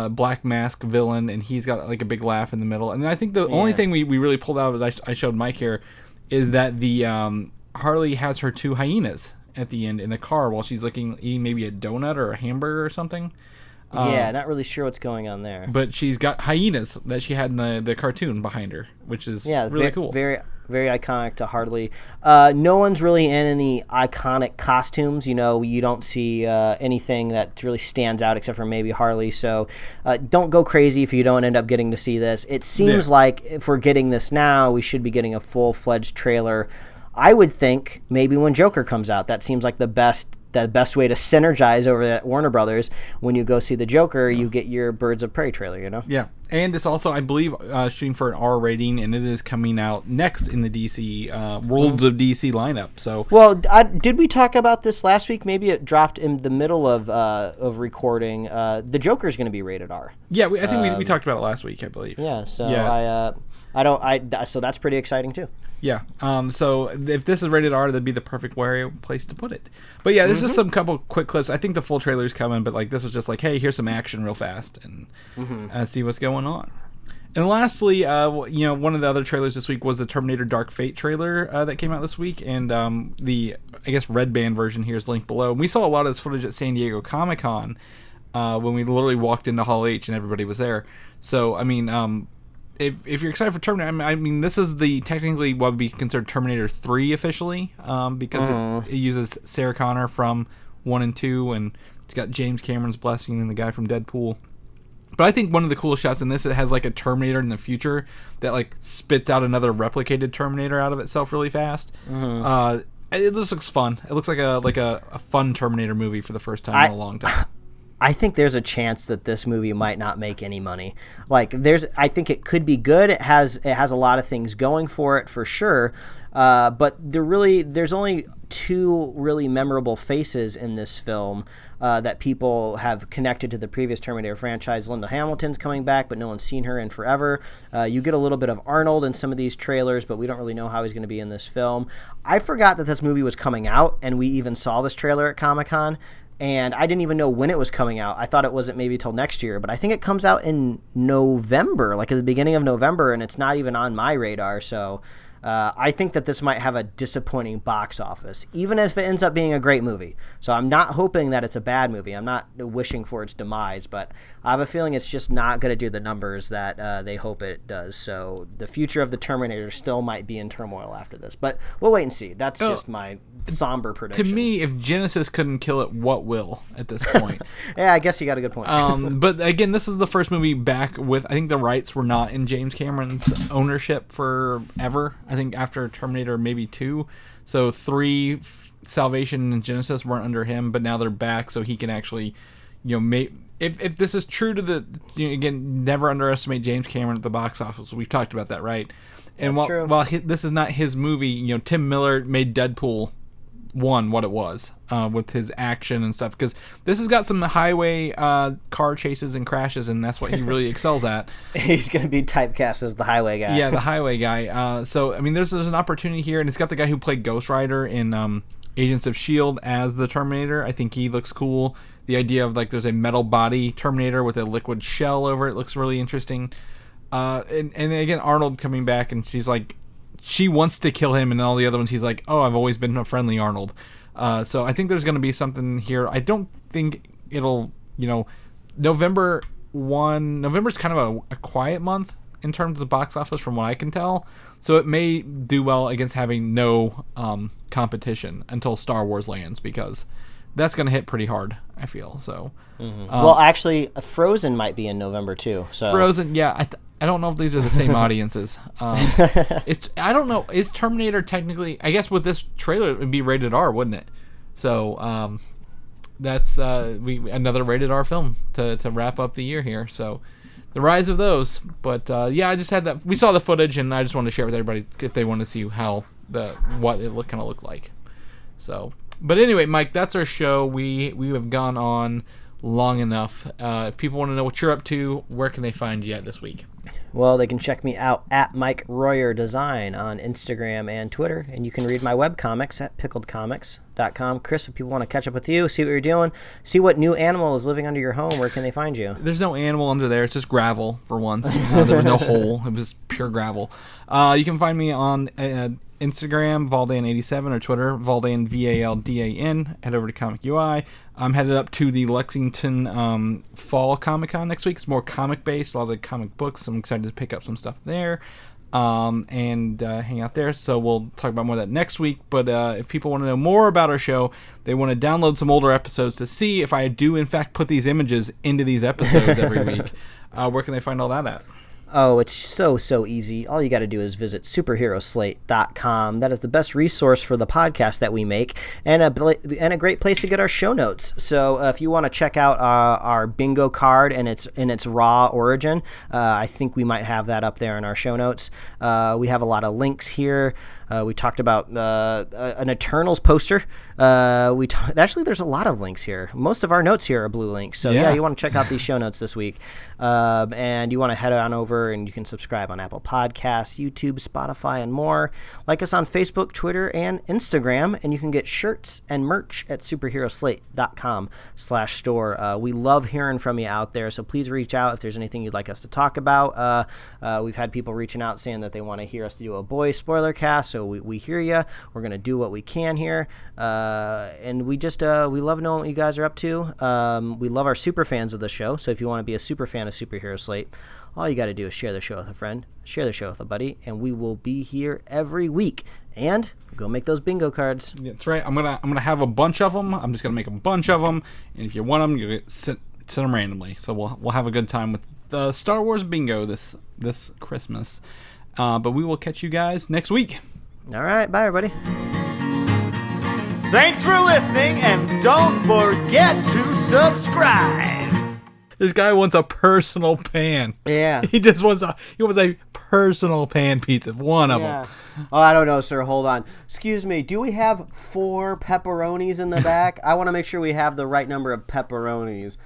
Black Mask villain, and he's got like a big laugh in the middle. And I think the only thing we really pulled out, as I showed Mike here, is that the Harley has her 2 hyenas at the end in the car while she's eating maybe a donut or a hamburger or something. Not really sure what's going on there. But she's got hyenas that she had in the cartoon behind her, which is really cool. Very, very iconic to Harley. No one's really in any iconic costumes. You don't see anything that really stands out except for maybe Harley. So don't go crazy if you don't end up getting to see this. It seems like if we're getting this now, we should be getting a full-fledged trailer. I would think maybe when Joker comes out. That seems like the best way to synergize over at Warner Brothers. When you go see the Joker, you get your Birds of Prey trailer, Yeah, and it's also, I believe, shooting for an R rating, and it is coming out next in the DC Worlds of DC lineup. So, well, did we talk about this last week? Maybe it dropped in the middle of recording. The Joker is going to be rated R. Yeah, I think we talked about it last week, I believe. Yeah, so so that's pretty exciting too. Yeah. So if this is rated R, that'd be the perfect place to put it. But yeah, there's just some couple quick clips. I think the full trailer's coming, but this was just hey, here's some action real fast and see what's going on. And lastly, one of the other trailers this week was the Terminator Dark Fate trailer that came out this week, and the red band version here is linked below. And we saw a lot of this footage at San Diego Comic-Con when we literally walked into Hall H and everybody was there. So if you're excited for Terminator, this is technically what would be considered Terminator 3 officially, because it uses Sarah Connor from 1 and 2, and it's got James Cameron's blessing and the guy from Deadpool. But I think one of the coolest shots in this, it has a Terminator in the future that spits out another replicated Terminator out of itself really fast. It just looks fun. It looks like a fun Terminator movie for the first time in a long time. I think there's a chance that this movie might not make any money. I think it could be good. It has a lot of things going for it for sure. But there's only 2 really memorable faces in this film that people have connected to the previous Terminator franchise. Linda Hamilton's coming back, but no one's seen her in forever. You get a little bit of Arnold in some of these trailers, but we don't really know how he's going to be in this film. I forgot that this movie was coming out, and we even saw this trailer at Comic-Con. And I didn't even know when it was coming out. I thought it wasn't maybe till next year, but I think it comes out in November, at the beginning of November, and it's not even on my radar. So I think that this might have a disappointing box office, even if it ends up being a great movie. So I'm not hoping that it's a bad movie. I'm not wishing for its demise, but I have a feeling it's just not going to do the numbers that they hope it does. So the future of the Terminator still might be in turmoil after this, but we'll wait and see. That's just my somber prediction. To me, if Genesis couldn't kill it, what will at this point? Yeah, I guess you got a good point. But again, this is the first movie back with, I think the rights were not in James Cameron's ownership forever. I think after Terminator maybe 2. So 3, Salvation and Genesis weren't under him, but now they're back, so he can actually, if this is true to the, again, never underestimate James Cameron at the box office. We've talked about that, right? And while this is not his movie, Tim Miller made Deadpool 1 what it was with his action and stuff, because this has got some highway car chases and crashes, and that's what he really excels at. He's going to be typecast as the highway guy. Yeah, the highway guy. So, there's an opportunity here, and it's got the guy who played Ghost Rider in Agents of S.H.I.E.L.D. as the Terminator. I think he looks cool. The idea of like there's a metal body Terminator with a liquid shell over it looks really interesting. And again, Arnold coming back, and she's like, she wants to kill him, and all the other ones he's like, oh, I've always been a friendly Arnold. So I think there's going to be something here. I don't think it'll, November's kind of a quiet month in terms of the box office from what I can tell. So it may do well against having no competition until Star Wars lands, because that's going to hit pretty hard, I feel. So, well, actually, Frozen might be in November too. So Frozen, yeah, I don't know if these are the same audiences. I don't know. Is Terminator technically? I guess with this trailer, it would be rated R, wouldn't it? So that's another rated R film to wrap up the year here. So the rise of those. But yeah, I just had that. We saw the footage, and I just wanted to share with everybody if they want to see what it kind of looked like. So. But anyway, Mike, that's our show. We have gone on long enough. If people want to know what you're up to, where can they find you at this week? Well, they can check me out at Mike Royer Design on Instagram and Twitter, and you can read my webcomics at pickledcomics.com. Chris, if people want to catch up with you, see what you're doing, see what new animal is living under your home, where can they find you? There's no animal under there. It's just gravel for once. There was no hole. It was just pure gravel. You can find me on Instagram, Valdan87, or Twitter, Valdan, Valdan. Head over to Comic UI. I'm headed up to the Lexington Fall Comic Con next week. It's more comic based, a lot of the comic books. I'm excited to pick up some stuff there and hang out there. So we'll talk about more of that next week. But if people want to know more about our show, they want to download some older episodes to see if I do in fact put these images into these episodes every week. Where can they find all that at? Oh, it's so easy. All you got to do is visit superheroslate.com. That is the best resource for the podcast that we make, and a great place to get our show notes. So if you want to check out our bingo card and its raw origin, I think we might have that up there in our show notes. We have a lot of links here. We talked about an Eternals poster. Actually, there's a lot of links here. Most of our notes here are blue links. So yeah, you want to check out these show notes this week. And you want to head on over and you can subscribe on Apple Podcasts, YouTube, Spotify, and more. Like us on Facebook, Twitter, and Instagram. And you can get shirts and merch at superheroslate.com/store. We love hearing from you out there. So please reach out if there's anything you'd like us to talk about. We've had people reaching out saying that they want to hear us do a boys spoiler cast. So we hear you. We're going to do what we can here. And we just we love knowing what you guys are up to. We love our super fans of the show. So if you want to be a super fan of Superhero Slate, all you got to do is share the show with a friend, share the show with a buddy, and we will be here every week. And go make those bingo cards. That's right. I'm gonna have a bunch of them. I'm just gonna make a bunch of them, and if you want them, you sit them randomly. So we'll have a good time with the Star Wars bingo this Christmas. But we will catch you guys next week. All right, bye everybody. Thanks for listening, and don't forget to subscribe. This guy wants a personal pan. Yeah. He wants a personal pan pizza. One of them. Oh, I don't know, sir. Hold on. Excuse me. Do we have 4 pepperonis in the back? I want to make sure we have the right number of pepperonis.